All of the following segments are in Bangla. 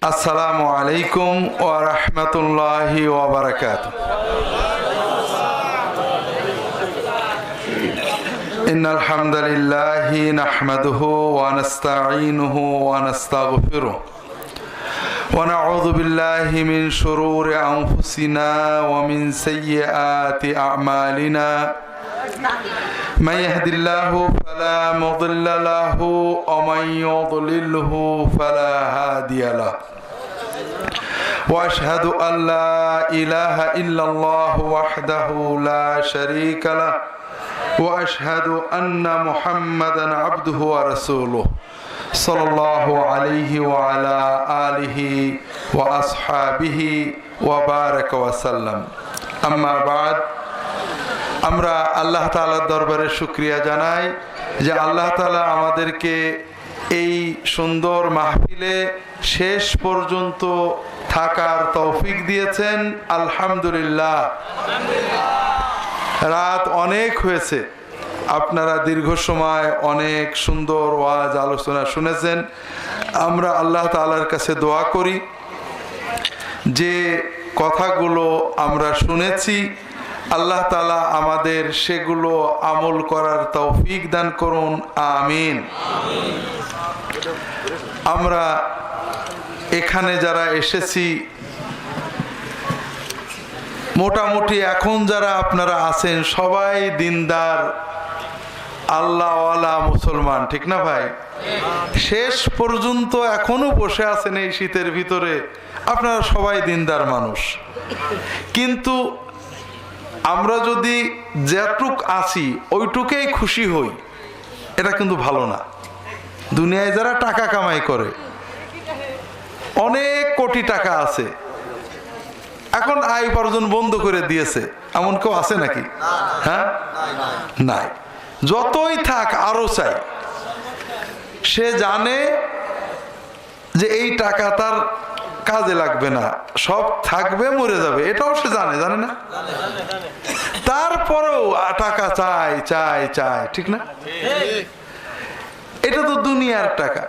আসসালামু আলাইকুম ওয়া রাহমাতুল্লাহি ওয়া বারাকাতুহু। ইন্নাল হামদালিল্লাহি নাহমাদুহু ওয়া নাস্তাঈনুহু ওয়া নাস্তাগফিরুহু ওয়া নাউযু বিল্লাহি মিন শুরুরি আনফুসিনা ওয়া মিন সাইয়্যাতি আ'মালিনা। من يهد الله فلا مضل له ومن يضلله فلا هادي له وأشهد أن لا إله إلا الله وحده لا شريك له وأشهد أن محمدا عبده ورسوله صلى الله عليه وعلى آله وأصحابه وبارك وسلم أما بعد আমরা আল্লাহ তাআলার দরবারে শুকরিয়া জানাই যে আল্লাহ তাআলা আমাদেরকে এই সুন্দর মাহফিলে শেষ পর্যন্ত থাকার তৌফিক দিয়েছেন। আলহামদুলিল্লাহ। রাত অনেক হয়েছে, আপনারা দীর্ঘ সময় অনেক সুন্দর ওয়াজ আলোচনা শুনেছেন। আমরা আল্লাহ তাআলার কাছে দোয়া করি যে কথাগুলো আমরা শুনেছি আল্লাহ তাআলা আমাদের সেগুলো আমল করার তৌফিক দান করুন, আমিন। আমরা এখানে যারা এসেছি মোটামুটি এখন যারা আপনারা আছেন সবাই দিনদার আল্লাহওয়ালা মুসলমান, ঠিক না ভাই? শেষ পর্যন্ত এখনো বসে আছেন এই শীতের ভিতরে, আপনারা সবাই দিনদার মানুষ। কিন্তু আমরা যদি যেটুক আছি ওইটুকেই খুশি হই, এটা কিন্তু ভালো না। দুনিয়ায় যারা টাকা কামাই করে, অনেক কোটি টাকা আছে, এখন আয় উপার্জন বন্ধ করে দিয়েছে, এমন কেউ আছে নাকি? হ্যাঁ, নাই। যতই থাক আরো চাই। সে জানে যে এই টাকা তার কাজে লাগবে না, সব থাকবে, মরে যাবে, এটাও সে জানে, জানে না? তারপরেও টাকা চাই চাই চাই, ঠিক না? এটা তো দুনিয়ার টাকা,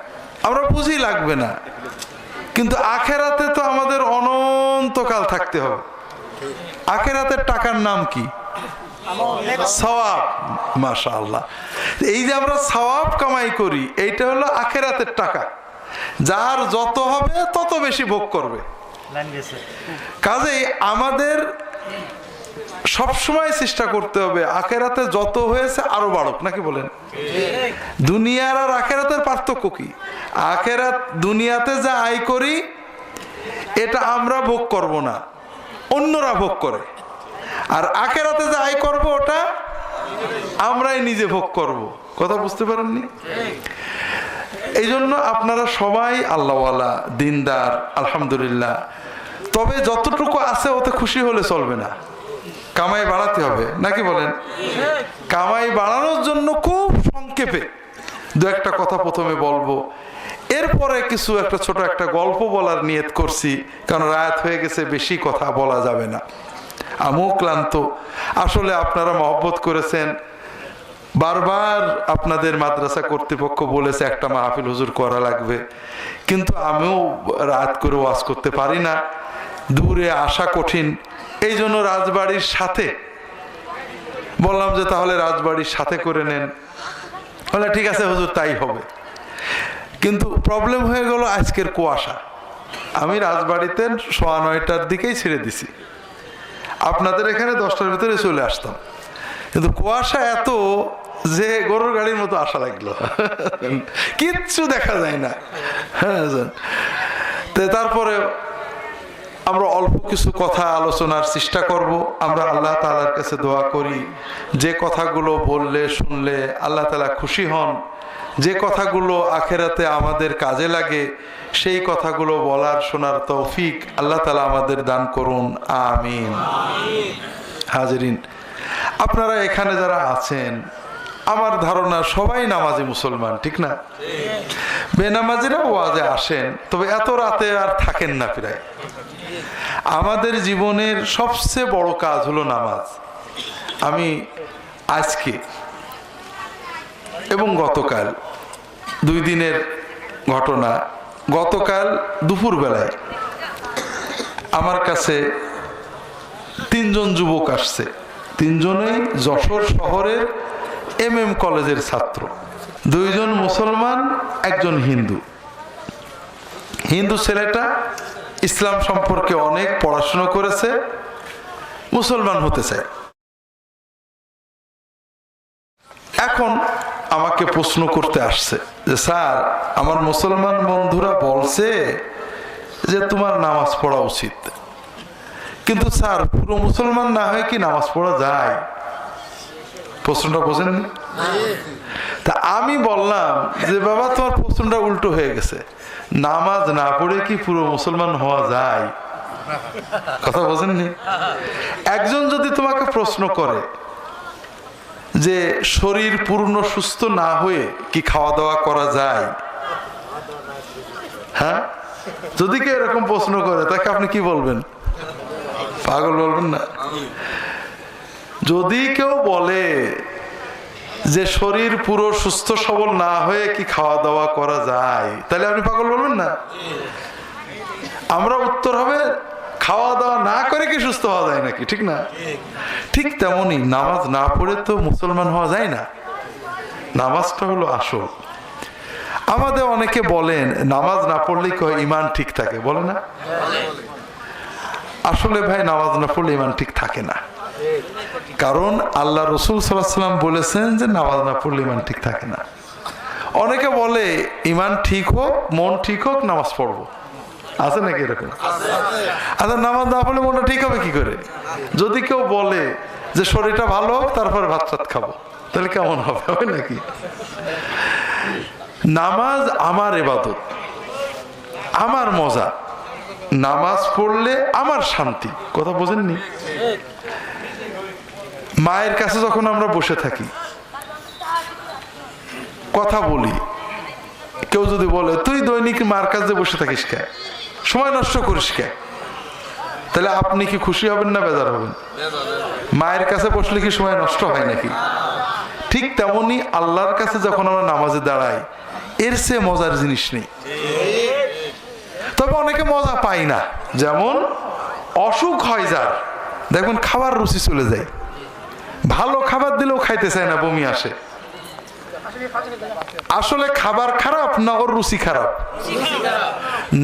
আমরা বুঝি লাগবে না, কিন্তু আখেরাতে তো আমাদের অনন্তকাল থাকতে হবে। আখেরাতের টাকার নাম কি? সওয়াব। মাশাআল্লাহ। এই যে আমরা সওয়াব কামাই করি, এইটা হলো আখেরাতের টাকা। যার যত হবে তত বেশি ভোগ করবে। কাজেই আমাদের সবসময় চেষ্টা করতে হবে আখেরাতে যত হয়েছে আরো বাড়ুক, নাকি বলেন? দুনিয়ার আর আখেরাতের পার্থক্য কি? আখেরাত দুনিয়াতে যা আয় করি এটা আমরা ভোগ করব না, অন্যরা ভোগ করে। আর আখেরাতে যা আয় করব ওটা আমরাই নিজে ভোগ করব। কথা বুঝতে পারেননি? এই জন্য আপনারা সবাই আল্লাহওয়ালা, দিনদার, আলহামদুলিল্লাহ। তবে যতটুকু আছে ওতে খুশি হলে চলবে না, কামাই বাড়াতে হবে, নাকি বলেন? কামাই বাড়ানোর জন্য খুব সংক্ষেপে দু একটা কথা প্রথমে বলবো, এরপরে কিছু একটা ছোট একটা গল্প বলার নিয়ত করছি, কারণ রাত হয়ে গেছে, বেশি কথা বলা যাবে না। আমিও ক্লান্ত। আসলে আপনারা মহব্বত করেছেন, বারবার আপনাদের মাদ্রাসা কর্তৃপক্ষ বলেছে একটা মাহফিল হুজুর করা লাগবে, কিন্তু আমিও রাত করে ওয়াজ করতে পারি না, দূরে আসা কঠিন। এই জন্য রাজবাড়ির সাথে বললাম যে তাহলে রাজবাড়ির সাথে করে নেন। বলে ঠিক আছে হুজুর, তাই হবে। কিন্তু প্রবলেম হয়ে গেল আজকের কুয়াশা। আমি রাজবাড়িতে 9:15টার দিকেই ছেড়ে দিছি, আপনাদের এখানে 10টার ভিতরে চলে আসতাম, কিন্তু কুয়াশা এত যে গরুর গাড়ির মতো আসা লাগলো, কিচ্ছু দেখা যায় না। হ্যাঁ, তারপরে আমরা অল্প কিছু কথা আলোচনার চেষ্টা করব। আমরা আল্লাহ তাআলার কাছে দোয়া করি যে কথাগুলো বললে শুনলে আল্লাহ তাআলা খুশি হন, যে কথাগুলো আখেরাতে আমাদের কাজে লাগে সেই কথাগুলো বলার শোনার তৌফিক আল্লাহ তাআলা আমাদের দান করুন, আমিন। হাজিরিন, আপনারা এখানে যারা আছেন আমার ধারণা সবাই নামাজি মুসলমান, ঠিক না? বেনামাজিরা ওয়াজে আসেন, তবে এত রাতে আর থাকেন না প্রায়। আমাদের জীবনের সবচেয়ে বড় কাজ হলো নামাজ। আমি আজকে এবং গতকাল 2 দিনের ঘটনা, গতকাল দুপুর বেলায় আমার কাছে 3 জন যুবক আসছে। 3 জনেই যশোর শহরের MM কলেজের ছাত্র। 2 জন মুসলমান, 1 জন হিন্দু। হিন্দু ছেলেটা ইসলাম সম্পর্কে অনেক পড়াশোনা করেছে, মুসলমান হতে চায়। এখন আমাকে প্রশ্ন করতে আসছে যে স্যার, আমার মুসলমান বন্ধুরা বলছে যে তোমার নামাজ পড়া উচিত, কিন্তু স্যার পুরো মুসলমান না হয়ে কি নামাজ পড়া যায়? প্রশ্নটা বোঝেন? তা আমি বললাম যে বাবা, তোমার প্রশ্নটা উল্টো হয়ে গেছে। নামাজ না পড়ে কি পুরো মুসলমান হওয়া যায়? কথা বোঝেননি? একজন যদি তোমাকে প্রশ্ন করে যে শরীর পূর্ণ সুস্থ না হয়ে কি খাওয়া দাওয়া করা যায়, হ্যাঁ, যদি কেউ এরকম প্রশ্ন করে তাকে আপনি কি বলবেন? পাগল বলবেন না? যদি কেউ বলে যে শরীর পুরো সুস্থ সবল না হয়ে কি খাওয়া দাওয়া করা যায়, তাহলে আপনি পাগল বলবেন না? আমরা উত্তর হবে খাওয়া দাওয়া না করে কি সুস্থ হওয়া যায় নাকি, ঠিক না? ঠিক তেমনি নামাজ না পড়ে তো মুসলমান হওয়া যায় না। নামাজটা হলো আসল। আমাদের অনেকে বলেন নামাজ না পড়লেই কয় ইমান ঠিক থাকে, বলে না? আসলে ভাই, নামাজ না পড়লে ইমান ঠিক থাকে না। কারণ আল্লাহ রসুল সাল্লাল্লাহু আলাইহি ওয়াসাল্লাম বলেছেন যে নামাজ না পড়লে ইমান ঠিক থাকে না। অনেকে বলে ইমান ঠিক হোক, মন ঠিক হোক, নামাজ পড়বো। আছে নাকি এরকম? আচ্ছা, নামাজ না পড়লে মনটা ঠিক হবে কি করে? যদি কেউ বলে যে শরীরটা ভালো হোক তারপর ভাত টাত খাবো, তাহলে কেমন হবে? হবে নাকি? নামাজ আমার ইবাদত, আমার মজা। নামাজ পড়লে আমার শান্তি। কথা বোঝেননি? মায়ের কাছে যখন আমরা বসে থাকি, কথা বলি, কেউ যদি বলে তুই দৈনিক মার কাছে বসে থাকিস কে, সময় নষ্ট করিস কে, তাহলে আপনি কি খুশি হবেন না বেজার হবেন? মায়ের কাছে বসলে কি সময় নষ্ট হয় নাকি? ঠিক তেমনি আল্লাহর কাছে যখন আমরা নামাজে দাঁড়াই, এর চেয়ে মজার জিনিস নেই। তবে অনেকে মজা পাই না। যেমন অসুখ হয় যার, দেখবেন খাবার রুচি চলে যায়, ভালো খাবার দিলেও খাইতে চায় না, বমি আসে। আসলে খাবার খারাপ না ওর রুচি খারাপ?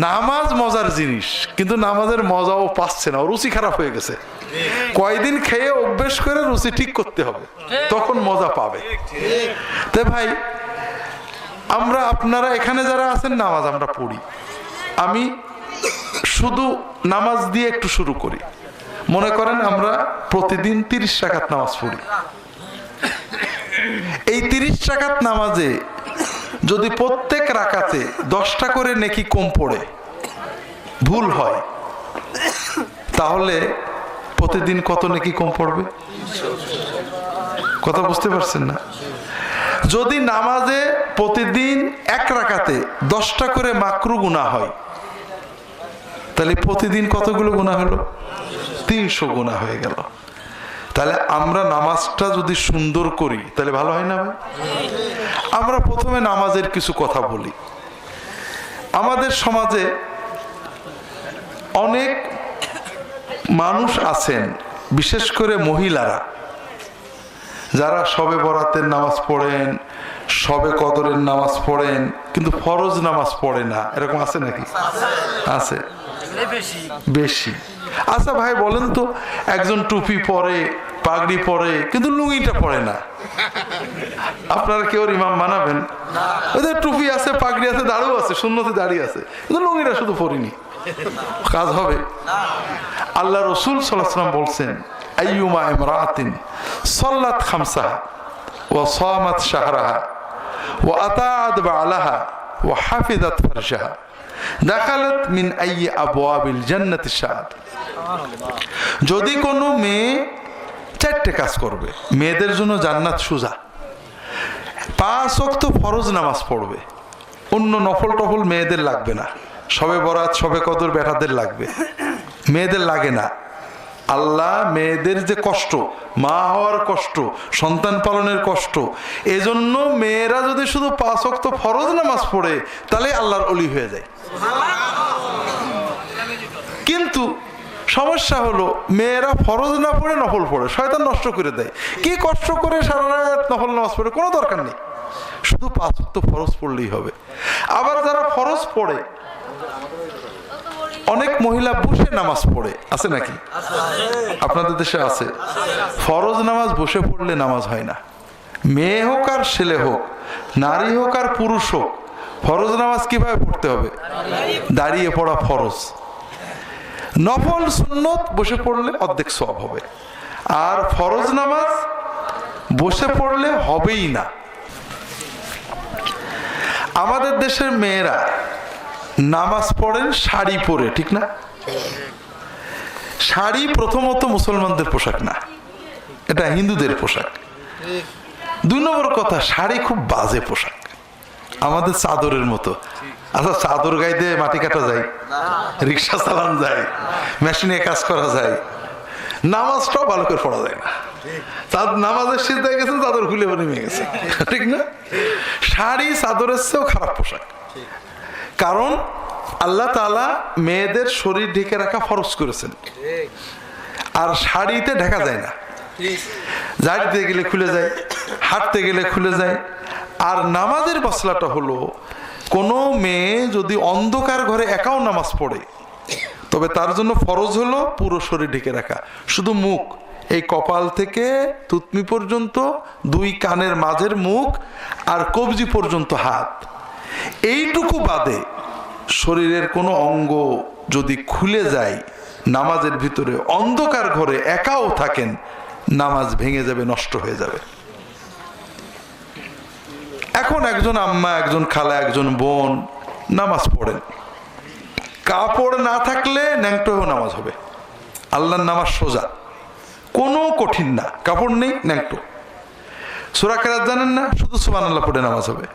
নামাজ মজার জিনিস, কিন্তু নামাজের মজাও পাচ্ছে না, রুচি খারাপ হয়ে গেছে। কয়দিন খেয়ে অভ্যেস করে রুচি ঠিক করতে হবে, তখন মজা পাবে। তাই ভাই, আমরা, আপনারা এখানে যারা আছেন, নামাজ আমরা পড়ি। আমি শুধু নামাজ দিয়ে একটু শুরু করি। মনে করেন আমরা প্রতিদিন 30 রাকাত নামাজ পড়ি। এই 30 রাকাত নামাজে যদি প্রত্যেক রাকাতে 10টা করে নেকি কম পড়ে, ভুল হয়, তাহলে প্রতিদিন কত নেকি কম পড়বে? কথা বুঝতে পারছেন না? যদি নামাজে প্রতিদিন 1 রাকাতে 10টা করে মাকরু গুনাহ হয়, তাহলে প্রতিদিন কতগুলো গুনাহ হলো? 300 গুনাহ হয়ে গেল। তাহলে আমরা নামাজটা যদি সুন্দর করি তাহলে ভালো হয় না ভাই? আমরা প্রথমে নামাজের কিছু কথা বলি। আমাদের সমাজে অনেক মানুষ আছেন, বিশেষ করে মহিলারা, যারা শবে বরাতের নামাজ পড়েন, শবে কদরের নামাজ পড়েন, কিন্তু ফরজ নামাজ পড়ে না। এরকম আছে নাকি? আছে, বেশি। আচ্ছা ভাই বলেন তো, একজন টুপি পরে, পাগড়ি পরে, কিন্তু লুঙ্গিটা পরে না, আপনারা কেউ ইমাম বানাবেন? ওদের টুপি আছে, পাগড়ি আছে, দাড়িও আছে, সুন্নতে দাড়ি আছে, কিন্তু লুঙ্গিটা শুধু পরিনি, কাজ হবে? আল্লাহ রসুল সাল্লাল্লাহু আলাইহি ওয়াসাল্লাম বলছেন, আইয়ুমা ইমরাআতিন সাল্লাত খামসাহা ওয়া সামাত শাহরাহা ওয়া আতাআত বা'লাহা ওয়া হাফিজাত ফারজাহা দাখালাত মিন আইয়ি আবওয়াবিল জান্নাতি শাআত। যদি কোনো মেয়ে 4টে কাজ করবে, মেয়েদের জন্য জান্নাত সোজা। 5 ওয়াক্ত ফরজ নামাজ পড়বে, অন্য নফল টফল মেয়েদের লাগবে না। শবে বরাত, শবে কদর বেটাদের লাগবে, মেয়েদের লাগে না। আল্লাহ মেয়েদের যে কষ্ট, মা হওয়ার কষ্ট, সন্তান পালনের কষ্ট, এজন্য মেয়েরা যদি শুধু 5 ওয়াক্ত ফরজ নামাজ পড়ে তাহলে আল্লাহর ওলি হয়ে যায়। কিন্তু সমস্যা হলো মেয়েরা ফরজ না পড়ে নফল পড়ে, শয়তান নষ্ট করে দেয়। কি কষ্ট করে সারা রাত নফল নামাজ পড়ে, কোনো দরকার নেই, শুধু 5 ওয়াক্ত ফরজ পড়লেই হবে। আবার যারা ফরজ পড়ে, অনেক মহিলা বসে নামাজ পড়ে, আছে নাকি? আপনাদের দেশে আছে। ফরজ নামাজ বসে পড়লে নামাজ হয় না। মেয়ে হোক আর ছেলে হোক, নারী হোক আর পুরুষ হোক, ফরজ নামাজ কিভাবে পড়তে হবে? দাঁড়িয়ে পড়া ফরজ। নফল সুন্নত বসে পড়লে অর্ধেক সওয়াব হবে, আর ফরজ নামাজ বসে পড়লে হবেই না। আমাদের দেশের মেয়েরা নামাজ পড়েন শাড়ি পরে, ঠিক না? শাড়ি প্রথমত মুসলমানদের পোশাক না, এটা হিন্দুদের পোশাক। 2 নম্বর কথা, শাড়ি খুব বাজে পোশাক, আমাদের চাদরের মতো। আচ্ছা, চাদর গায়ে দিয়ে মাটি কাটা যায়, রিক্সা চালান যায়, মেশিনে কাজ করা যায়, নামাজটাও ভালো করে পড়া যায় না। নামাজের সিজদায় গেছে, চাদর খুলে নেমে গেছে, ঠিক না? শাড়ি চাদরের চেয়েও খারাপ পোশাক। কারণ আল্লাহ তাআলা মেয়েদের শরীর ঢেকে রাখা ফরজ করেছেন, আর শাড়িতে ঢাকা যায় না। ঝাড়িতে গেলে খুলে যায়, হাঁটতে গেলে খুলে যায়। আর নামাজের মশলাটা হলো, কোনো মেয়ে যদি অন্ধকার ঘরে একাও নামাজ পড়ে, তবে তার জন্য ফরজ হলো পুরো শরীর ঢেকে রাখা, শুধু মুখ, এই কপাল থেকে থুতনি পর্যন্ত, 2 কানের মাঝের মুখ, আর কবজি পর্যন্ত হাত। এইটুকু বাদে শরীরের কোনো অঙ্গ যদি খুলে যায় নামাজের ভিতরে, অন্ধকার ঘরে একাও থাকেন, নামাজ ভেঙে যাবে, নষ্ট হয়ে যাবে। এখন একজন আম্মা, একজন খালা, একজন বোন নামাজ পড়েন, কাপড় না থাকলে ন্যাংটোও নামাজ হবে। আল্লাহর নামাজ সোজা, কোনো কঠিন না, কাপড় নেই ন্যাংটো। সূরা কেরাত জানেন না, শুধু সুবহানাল্লাহ পড়ে নামাজ হবে।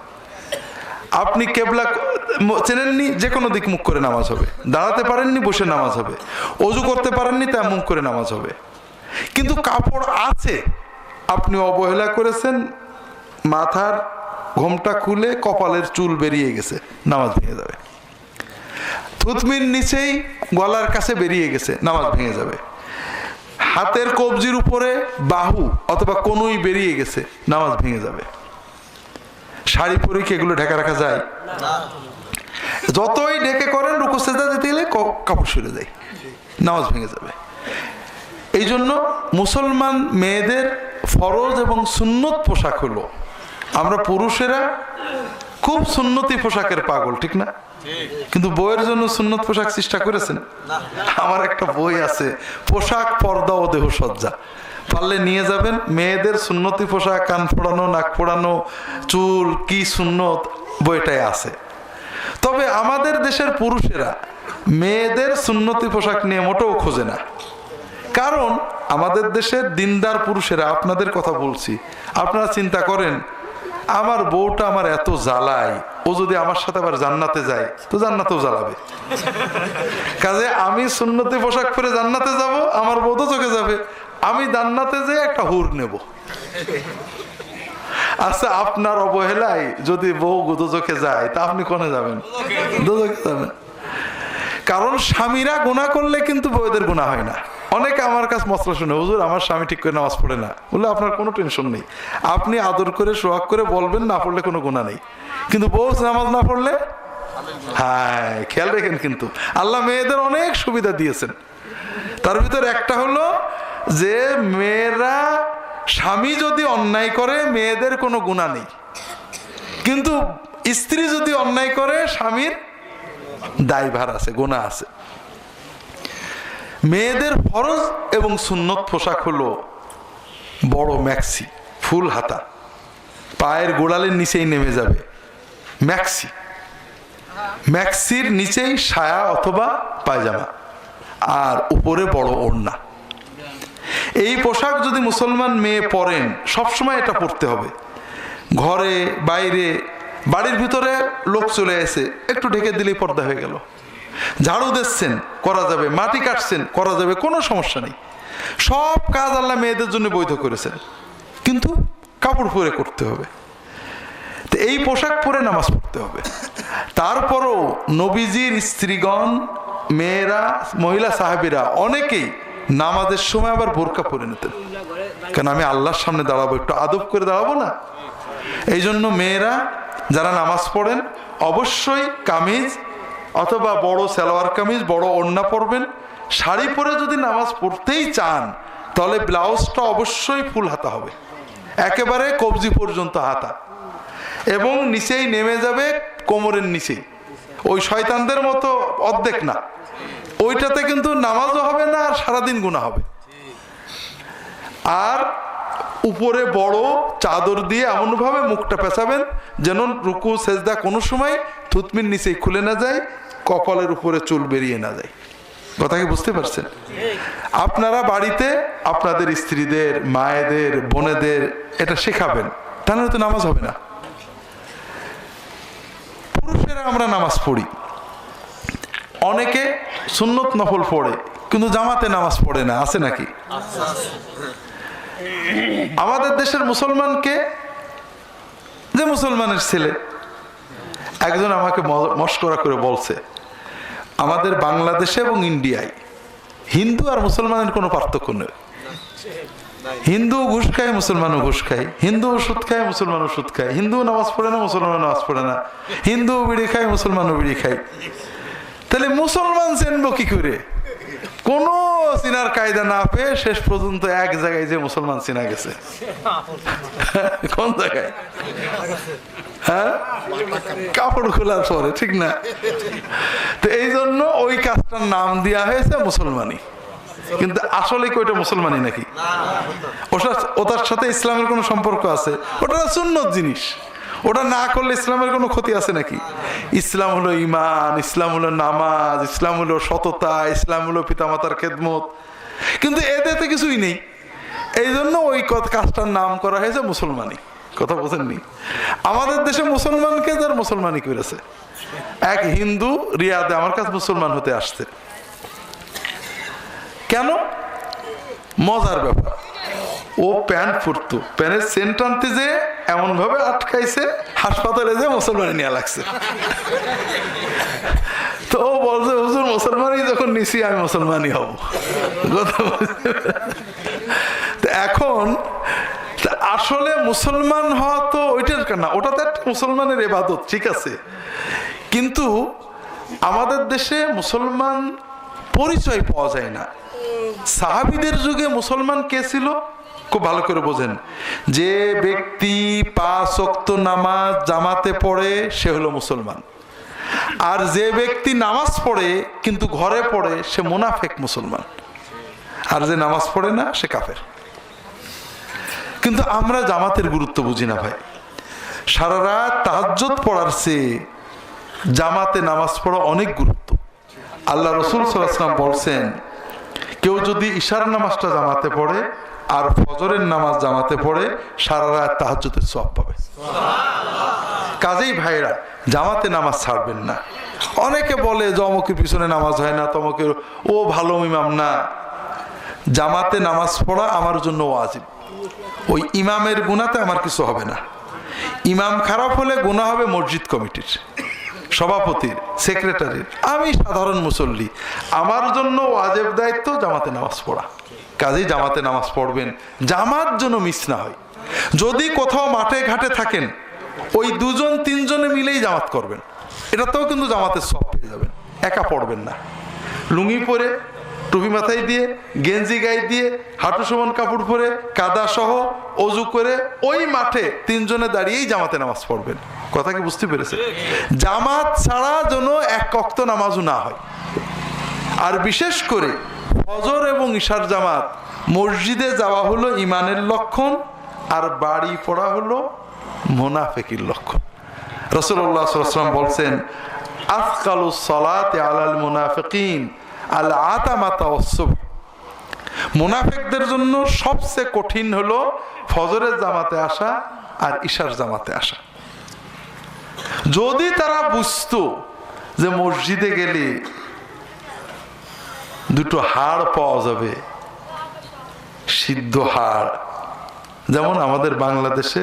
আপনি কেবলা চেনেননি, যে কোনো দিক মুখ করে নামাজ হবে। দাঁড়াতে পারেননি, বসে নামাজ হবে। অজু করতে পারেননি, তা মুখ করে নামাজ হবে। কিন্তু কাপড় আছে, আপনি অবহেলা করেছেন, মাথার ঘোমটা খুলে কপালের চুল বেরিয়ে গেছে, নামাজ ভেঙে যাবে। থুতনির নিচেই গলার কাছে বেরিয়ে গেছে, নামাজ ভেঙে যাবে। হাতের কবজির উপরে বাহু অথবা কনুই বেরিয়ে গেছে, নামাজ ভেঙে যাবে। শাড়ি পরে কি এগুলো ঢেকে রাখা যায়? যতই ঢেকে করেন, রুকু সিজদা দিতে গেলে কাপড় সরে যায়, নামাজ ভেঙে যাবে। এই জন্য মুসলমান মেয়েদের ফরজ এবং সুন্নত পোশাক হলো, আমরা পুরুষেরা খুব সুন্নতি পোশাকের পাগল, ঠিক না? কিন্তু বইয়ের জন্য সুন্নত পোশাক চেষ্টা করেছেন? আমার একটা বই আছে, পোশাক, পর্দা ও দেহসজ্জা, পারলে নিয়ে যাবেন। মেয়েদের সুন্নতি পোশাক, কান ফোড়ানো, নাক ফোড়ানো, চুল কি সুন্নত, বইটাই আছে। তবে আমাদের দেশের পুরুষেরা মেয়েদের সুন্নতি পোশাক নিয়ে মোটেও খোঁজে না। কারণ আমাদের দেশের দিনদার পুরুষেরা, আপনাদের কথা বলছি, আপনারা চিন্তা করেন, আমার বউটা আমার এত জ্বালায়, ও যদি আমার সাথে আবার জান্নাতে যায় তো জান্নাতেও জ্বালাবে। কাজে আমি সুন্নতি পোশাক পরে জান্নাতে যাব, আমার বউ তো চোখে যাবে, আমি জান্নাতে যেয়ে একটা হুর নেব। আচ্ছা, আপনার অবহেলায় যদি বউ দোজখে যায়, তা আপনি কোনে যাবেন? দোজখে যাবেন। কারণ স্বামীরা গুনাহ করলে কিন্তু বউদের গুনাহ হয় না। অনেকে আমার কাছে মশলা শুনে, হুজুর আমার স্বামী ঠিক করে নামাজ পড়ে না। বলে আপনার কোনো টেনশন নেই, আপনি আদর করে সোহাগ করে বলবেন, না পড়লে কোনো গুনাহ নেই। কিন্তু বউ নামাজ না পড়লে, হ্যাঁ, খেয়াল রেখেন, কিন্তু আল্লাহ মেয়েদের অনেক সুবিধা দিয়েছেন। তার ভিতর একটা হলো যে মেয়েরা, স্বামী যদি অন্যায় করে মেয়েদের কোনো গুনাহ নেই, কিন্তু স্ত্রী যদি অন্যায় করে স্বামীর দায়ভার আছে, গুনাহ আছে। মেয়েদের ফরজ এবং সুন্নত পোশাক হলো বড় ম্যাক্সি, ফুল হাতা, পায়ের গোড়ালির নিচেই নেমে যাবে ম্যাক্সি, ম্যাক্সির নিচেই সায়া অথবা পায়জামা, আর উপরে বড় ওড়না। এই পোশাক যদি মুসলমান মেয়ে পরেন, সবসময় এটা পরতে হবে। ঘরে বাইরে, বাড়ির ভিতরে লোক চলে এসে একটু ঢেকে দিলেই পর্দা হয়ে গেল। ঝাড়ু দিচ্ছেন, করা যাবে, মাটি কাটছেন, করা যাবে, কোনো সমস্যা নেই। সব কাজ আল্লাহ মেয়েদের জন্য বৈধ করেছেন, কিন্তু কাপড় পরে করতে হবে, তো এই পোশাক পরে নামাজ পড়তে হবে। তারপরও নবীজির স্ত্রীগণ, মেয়েরা, মহিলা সাহাবীরা অনেকেই নামাজের সময় আবার বোরকা পরে নিতেন, কারণ আমি আল্লাহর সামনে দাঁড়াবো, একটু আদব করে দাঁড়াবো না। এই জন্য মেয়েরা যারা নামাজ পড়েন অবশ্যই কামিজ অথবা বড় সালোয়ার কামিজ, বড় ওড়না পরবেন। শাড়ি পরে যদি নামাজ পড়তেই চান তাহলে ব্লাউজটা অবশ্যই ফুল হাতা হবে, একেবারে কবজি পর্যন্ত হাতা, এবং নিচেই নেমে যাবে কোমরের নিচে, ওই শয়তানদের মতো অর্ধেক না, ওইটাতে কিন্তু নামাজও হবে না আর সারাদিন গুনাহ হবে। আর উপরে বড় চাদর দিয়ে এমনভাবে মুখটা পেঁচাবেন যেন রুকু সেজদা কোনো সময় থুতমির নিচেই খুলে না যায়, কপালের উপরে চুল বেরিয়ে না যায়। কথা কি বুঝতে পারছেন? আপনারা বাড়িতে আপনাদের স্ত্রীদের, মায়েদের, বোনেদের এটা শেখাবেন, তাহলে তো নামাজ হবে না। পুরুষেরা আমরা নামাজ পড়ি, অনেকে সুন্নত নফল পড়ে কিন্তু জামাতে নামাজ পড়ে না, আছে নাকি? আমাদের দেশের মুসলমানকে, যে মুসলমানের ছেলে, একজন আমাকে মশকরা করে বলছে আমাদের বাংলাদেশে এবং ইন্ডিয়ায় হিন্দু আর মুসলমানের কোনো পার্থক্য নেই। হিন্দু ঘুষ খায়, মুসলমানও ঘুষ খায়, হিন্দু ওষুধ খায়, মুসলমান ওষুধ খায়, হিন্দু নামাজ পড়ে না, মুসলমান নামাজ পড়ে না, হিন্দু বিড়ি খায়, মুসলমানও বিড়ি খায়। তাহলে মুসলমান চেনবো কি করে? কোন চিনার কায়দা না পেয়ে শেষ পর্যন্ত এক জায়গায় যে মুসলমান চিনা গেছে। কোন জায়গায়? হ্যাঁ, কাপড় খোলার পরে, ঠিক না? তো এই জন্য ওই কাজটার নাম দেওয়া হয়েছে মুসলমানি, কিন্তু আসলে কি ওইটা মুসলমানি নাকি? ওটার সাথে ইসলামের কোনো সম্পর্ক আছে? ওটা সুন্নত জিনিস, ওটা না করলে ইসলামের কোনো ক্ষতি আছে নাকি? ইসলাম হলো ঈমান, ইসলাম হলো নামাজ, ইসলাম হলো সততা, ইসলাম হলো পিতামাতার খেদমত, কিন্তু এতে কিছুই নেই। এই জন্য ওই কাজটার নাম করা হয়েছে মুসলমানি। কথা বোঝেননি? আমাদের দেশে মুসলমানকে যার মুসলমানি করেছে। এক হিন্দু রিয়াদে আমার কাছে মুসলমান হতে আসছে, কেন? মজার ব্যাপার, ও প্যান্ট পরতো, প্যান্টের সেন্ট আনতে যে এমন ভাবে আটকাইছে, হাসপাতালে যে মুসলমানি নেওয়া লাগছে। তো ও বলছে হুজুর মুসলমানই যখন নিছি আমি মুসলমানই হব। এখন আসলে মুসলমান হওয়া তো ওইটার না, ওটা তো একটা মুসলমানের ইবাদত, ঠিক আছে, কিন্তু আমাদের দেশে মুসলমান পরিচয় পাওয়া যায় না। সাহাবীদের যুগে মুসলমান কে ছিল খুব ভালো করে বোঝেন। যে ব্যক্তি 5 ওয়াক্ত নামাজ জামাতে পড়ে সে হলো মুসলমান, আর যে ব্যক্তি নামাজ পড়ে কিন্তু ঘরে পড়ে সে মুনাফিক মুসলমান, আর যে নামাজ পড়ে না সে কাফের। কিন্তু আমরা জামাতের গুরুত্ব বুঝি না ভাই। সারা রাত তাহাজ্জুদ পড়ার চেয়ে জামাতে নামাজ পড়া অনেক গুরুত্ব। আল্লাহ রাসূল সাল্লাল্লাহু আলাইহি ওয়াসাল্লাম বলছেন, কেউ যদি ইশার নামাজটা জামাতে পড়ে আর ফজরের নামাজ জামাতে পড়ে সারা রাত তাহাজ্জুদের সওয়াব পাবে। কাজেই ভাইরা জামাতে নামাজ ছাড়বেন না। অনেকে বলে যে অমুকের পিছনে নামাজ হয় না, তমকের ও ভালো ইমাম না। জামাতে নামাজ পড়া আমার জন্য ওয়াজিব। ওই ইমামের গুনাহতে আমার কিছু হবে না। ইমাম খারাপ হলে গুনাহ হবে মসজিদ কমিটির, সভাপতির, সেক্রেটারির। আমি সাধারণ মুসল্লি, আমার জন্য ওয়াজিব দায়িত্ব জামাতে নামাজ পড়া। কাজেই জামাতে নামাজ পড়বেন, জামাত যেন মিস না হয়। যদি কোথাও মাঠে ঘাটে থাকেন ওই 2-3 মিলেই জামাত করবেন, এটাতেও কিন্তু জামাতের সওয়াব পেয়ে যাবেন। একা পড়বেন না, লুঙ্গি পরে, টুপি মাথায় দিয়ে, গেঞ্জি গায়ে দিয়ে, হাঁটু সমান কাপড় পরে, কাদা সহ অজু করে ওই মাঠে 3 দাঁড়িয়েই জামাতে নামাজ পড়বেন। কথা কি বুঝতে পেরেছে? জামাত ছাড়া যেন এক ওয়াক্ত নামাজও না হয়। আর বিশেষ করে ফজর এবং ইশার জামাত, মসজিদে যাওয়া হলো ইমানের লক্ষণ, আর বাড়ি পড়া হলো মুনাফিকের লক্ষণ। রাসূলুল্লাহ সাল্লাল্লাহু আলাইহি ওয়াসাল্লাম বলছেন, আসকালুস সালাতি আলাল মুনাফিকিন আল আতামাতা ওয়াস সুবহ। মুনাফিকদের জন্য সবচেয়ে কঠিন হলো ফজরের জামাতে আসা আর ইশার জামাতে আসা। যদি তারা বুঝতো যে মসজিদে গেলে 2 হাড় পাওয়া যাবে, সিদ্ধ হাড়, যেমন আমাদের বাংলাদেশে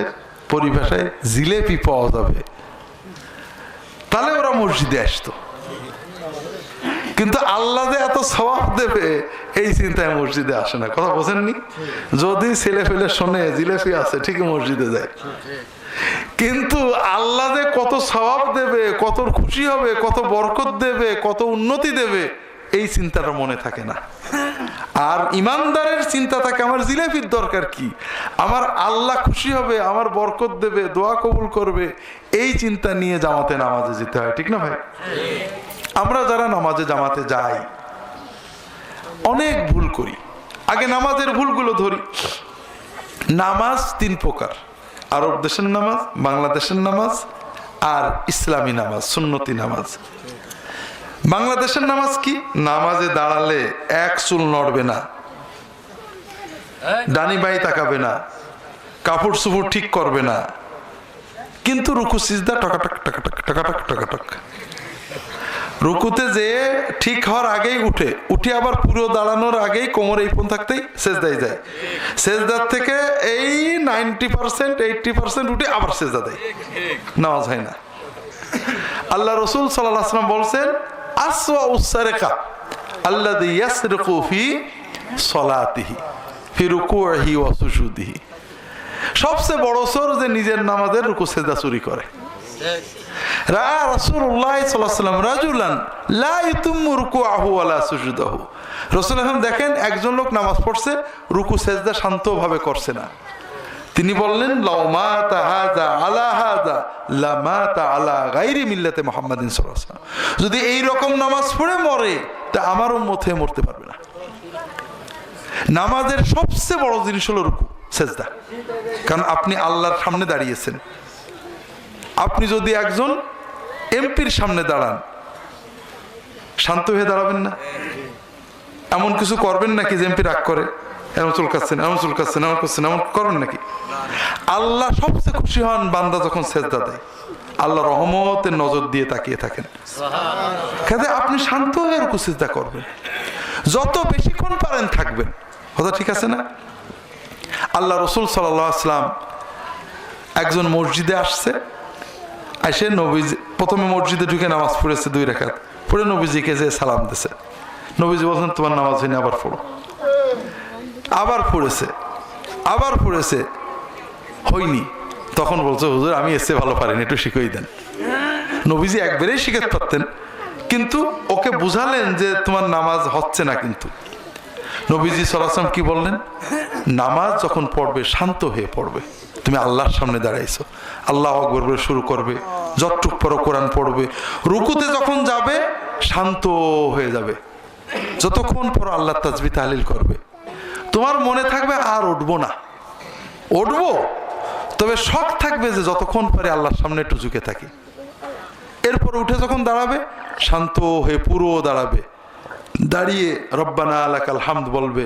পরিভাষায় জিলেপি পাওয়া যাবে, তাহলে ওরা মসজিদে আসতো। কিন্তু আল্লাহ যে এত সওয়াব দেবে এই চিন্তায় মসজিদে আসে না। কথা বোঝেননি? যদি ছেলে ফেলে শোনে জিলেপি আছে ঠিকই মসজিদে যায়, কিন্তু আল্লাহ যে কত সওয়াব দেবে, কত খুশি হবে, কত বরকত দেবে, কত উন্নতি দেবে, এই চিন্তাটা মনে থাকে না। আর ইমানদারের চিন্তা থাকে আমার জিলেপির দরকার কি, আমার আল্লাহ খুশি হবে, আমার বরকত দেবে, দোয়া কবুল করবে, এই চিন্তা নিয়ে জামাতে নামাজে যেতে হয়। ঠিক না ভাই? আমরা যারা নামাজে জামাতে যাই অনেক ভুল করি। আগে নামাজের ভুলগুলো ধরি। নামাজ 3 প্রকার: আরব দেশের নামাজ, বাংলাদেশের নামাজ, আর ইসলামী নামাজ, সুন্নতি নামাজ। বাংলাদেশের নামাজ কি? নামাজে দাঁড়ালে এক চুল নড়বে না, ডানি বাই তাকাবে না, কাপড় চুপড় ঠিক করবে না, কিন্তু রুকু সিজদা টকাটক টকাটক টকাটক টকাটক। রুকুতে যে ঠিক হওয়ার আগেই উঠে আবার পুরো দাঁড়ানোর আগেই কোমর এই পর্যন্ত থাকতেই সেজদায় যায়। সেজদার থেকে এই 90% 80% উঠে আবার সেজদা দেয়, নামাজ হয় না। আল্লাহ রসুল সাল্লাল্লাহু আলাইহি ওয়াসাল্লাম বলছেন, আসওয়াউস সারিকা আল্লাযী ইয়াসরিকু ফি সলাতিহি ফি রুকুইহি ওয়া সুজুদিহি। সবচেয়ে বড় চোর যে নিজের নামাজের রুকু সেজদা চুরি করে। রাসূলুল্লাহ সাল্লাল্লাহু আলাইহি ওয়াসাল্লাম রাজুলান লা ইউতিম্মু রুকুআহু ওয়া লা সুজুদাহু। রাসূলুল্লাহ দেখেন একজন লোক নামাজ পড়ছে, রুকু সেজদা শান্তভাবে করছে না। তিনি বললেন, লাউ মাতা হাযা আলা হাযা লা মাতা আলা গায়রি মিল্লাতি মুহাম্মাদিন সাল্লাল্লাহু আলাইহি ওয়াসাল্লাম। যদি এই রকম নামাজ পড়ে মরে তা আমার উম্মত হয়ে মরতে পারবে না। নামাজের সবচেয়ে বড় জিনিস হলো রুকু সেজদা। কারণ আপনি আল্লাহর সামনে দাঁড়িয়েছেন। আপনি যদি একজন এমপির সামনে দাঁড়ান, শান্ত হয়ে দাঁড়াবেন না? এমন কিছু করবেন নাকি যে এমপি রাগ করে, এমন চুলকাচ্ছেন, এমন চুলকাচ্ছেন, এমন করছেন, এমন করবেন নাকি? আল্লাহ সবচেয়ে খুশি হন বান্দা যখন সেজদা দেয়। আল্লাহ রহমতের নজর দিয়ে তাকিয়ে থাকেন। কাজে আপনি শান্ত হয়ে রুকু সিজদা করবেন, যত বেশিক্ষণ পারেন থাকবেন। কথা ঠিক আছে না? আল্লাহ রসুল সাল্লাল্লাহু আলাইহি ওয়াসাল্লাম একজন মসজিদে আসছে, এসে নবীজি প্রথমে মসজিদে ঢুকে নামাজ পড়েছে 2 রাকাত, পড়ে নবীজিকে যে সালাম দিয়েছে। নবীজি বলছেন, তোমার নামাজ হয়নি, আবার পড়ো। আবার পড়েছে, হয়নি। তখন বলছে, হুজুর আমি এসে ভালো পারিনি, একটু শিখিয়ে দেন। নবীজি একবারেই শিখাতে পারতেন, কিন্তু ওকে বুঝালেন যে তোমার নামাজ হচ্ছে না। কিন্তু নবীজি সাল্লাল্লাহু আলাইহি ওয়াসাল্লাম কি বললেন? নামাজ যখন পড়বে শান্ত হয়ে পড়বে। তুমি আল্লাহর সামনে দাঁড়াইছো, আল্লাহু আকবার বলে শুরু করবে, যতটুক পড়ো কোরআন পড়বে। রুকুতে যখন যাবে শান্ত হয়ে যাবে, যতক্ষণ পড়ো আল্লাহ তাসবিহ তাহলিল করবে। তোমার মনে থাকবে আর উঠবো না, উঠবো, তবে শখ থাকবে যে যতক্ষণ পারে আল্লাহর সামনে একটু ঝুঁকে থাকি। এরপর উঠে যখন দাঁড়াবে শান্ত হয়ে পুরো দাঁড়াবে, দাঁড়িয়ে রব্বানা লাকাল হামদ বলবে।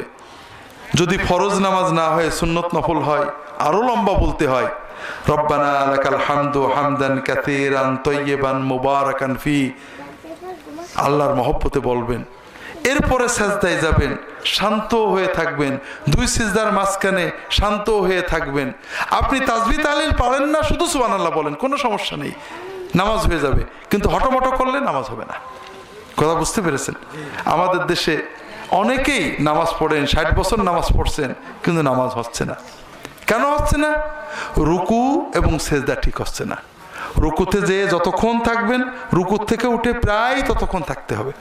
যদি ফরজ নামাজ না হয়, সুন্নত নফল হয়, আরো লম্বা বলতে হয়, রব্বানা লাকাল হামদু হামদান কাসীরান তাইয়িবান মুবারাকান ফি। আল্লাহর মহব্বতে বলবেন। এরপরে সাজদায় যাবেন, শান্ত হয়ে থাকবেন, 2 সিজদার মাঝখানে শান্ত হয়ে থাকবেন। আপনি তাসবিহ তাহলিল পারেন না, শুধু সুবহানাল্লাহ বলেন, কোনো সমস্যা নেই, নামাজ হয়ে যাবে। কিন্তু হটমট করলে নামাজ হবে না। কথা বুঝতে পেরেছেন? আমাদের দেশে অনেকেই নামাজ পড়েন, 60 বছর নামাজ পড়ছেন, কিন্তু নামাজ হচ্ছে না। কেন হচ্ছে না? রুকু এবং সেজদা ঠিক হচ্ছে না। রুকুতে যে যতক্ষণ থাকবেন, রুকু থেকে উঠে প্রায় ততক্ষণ থাকতে হবে।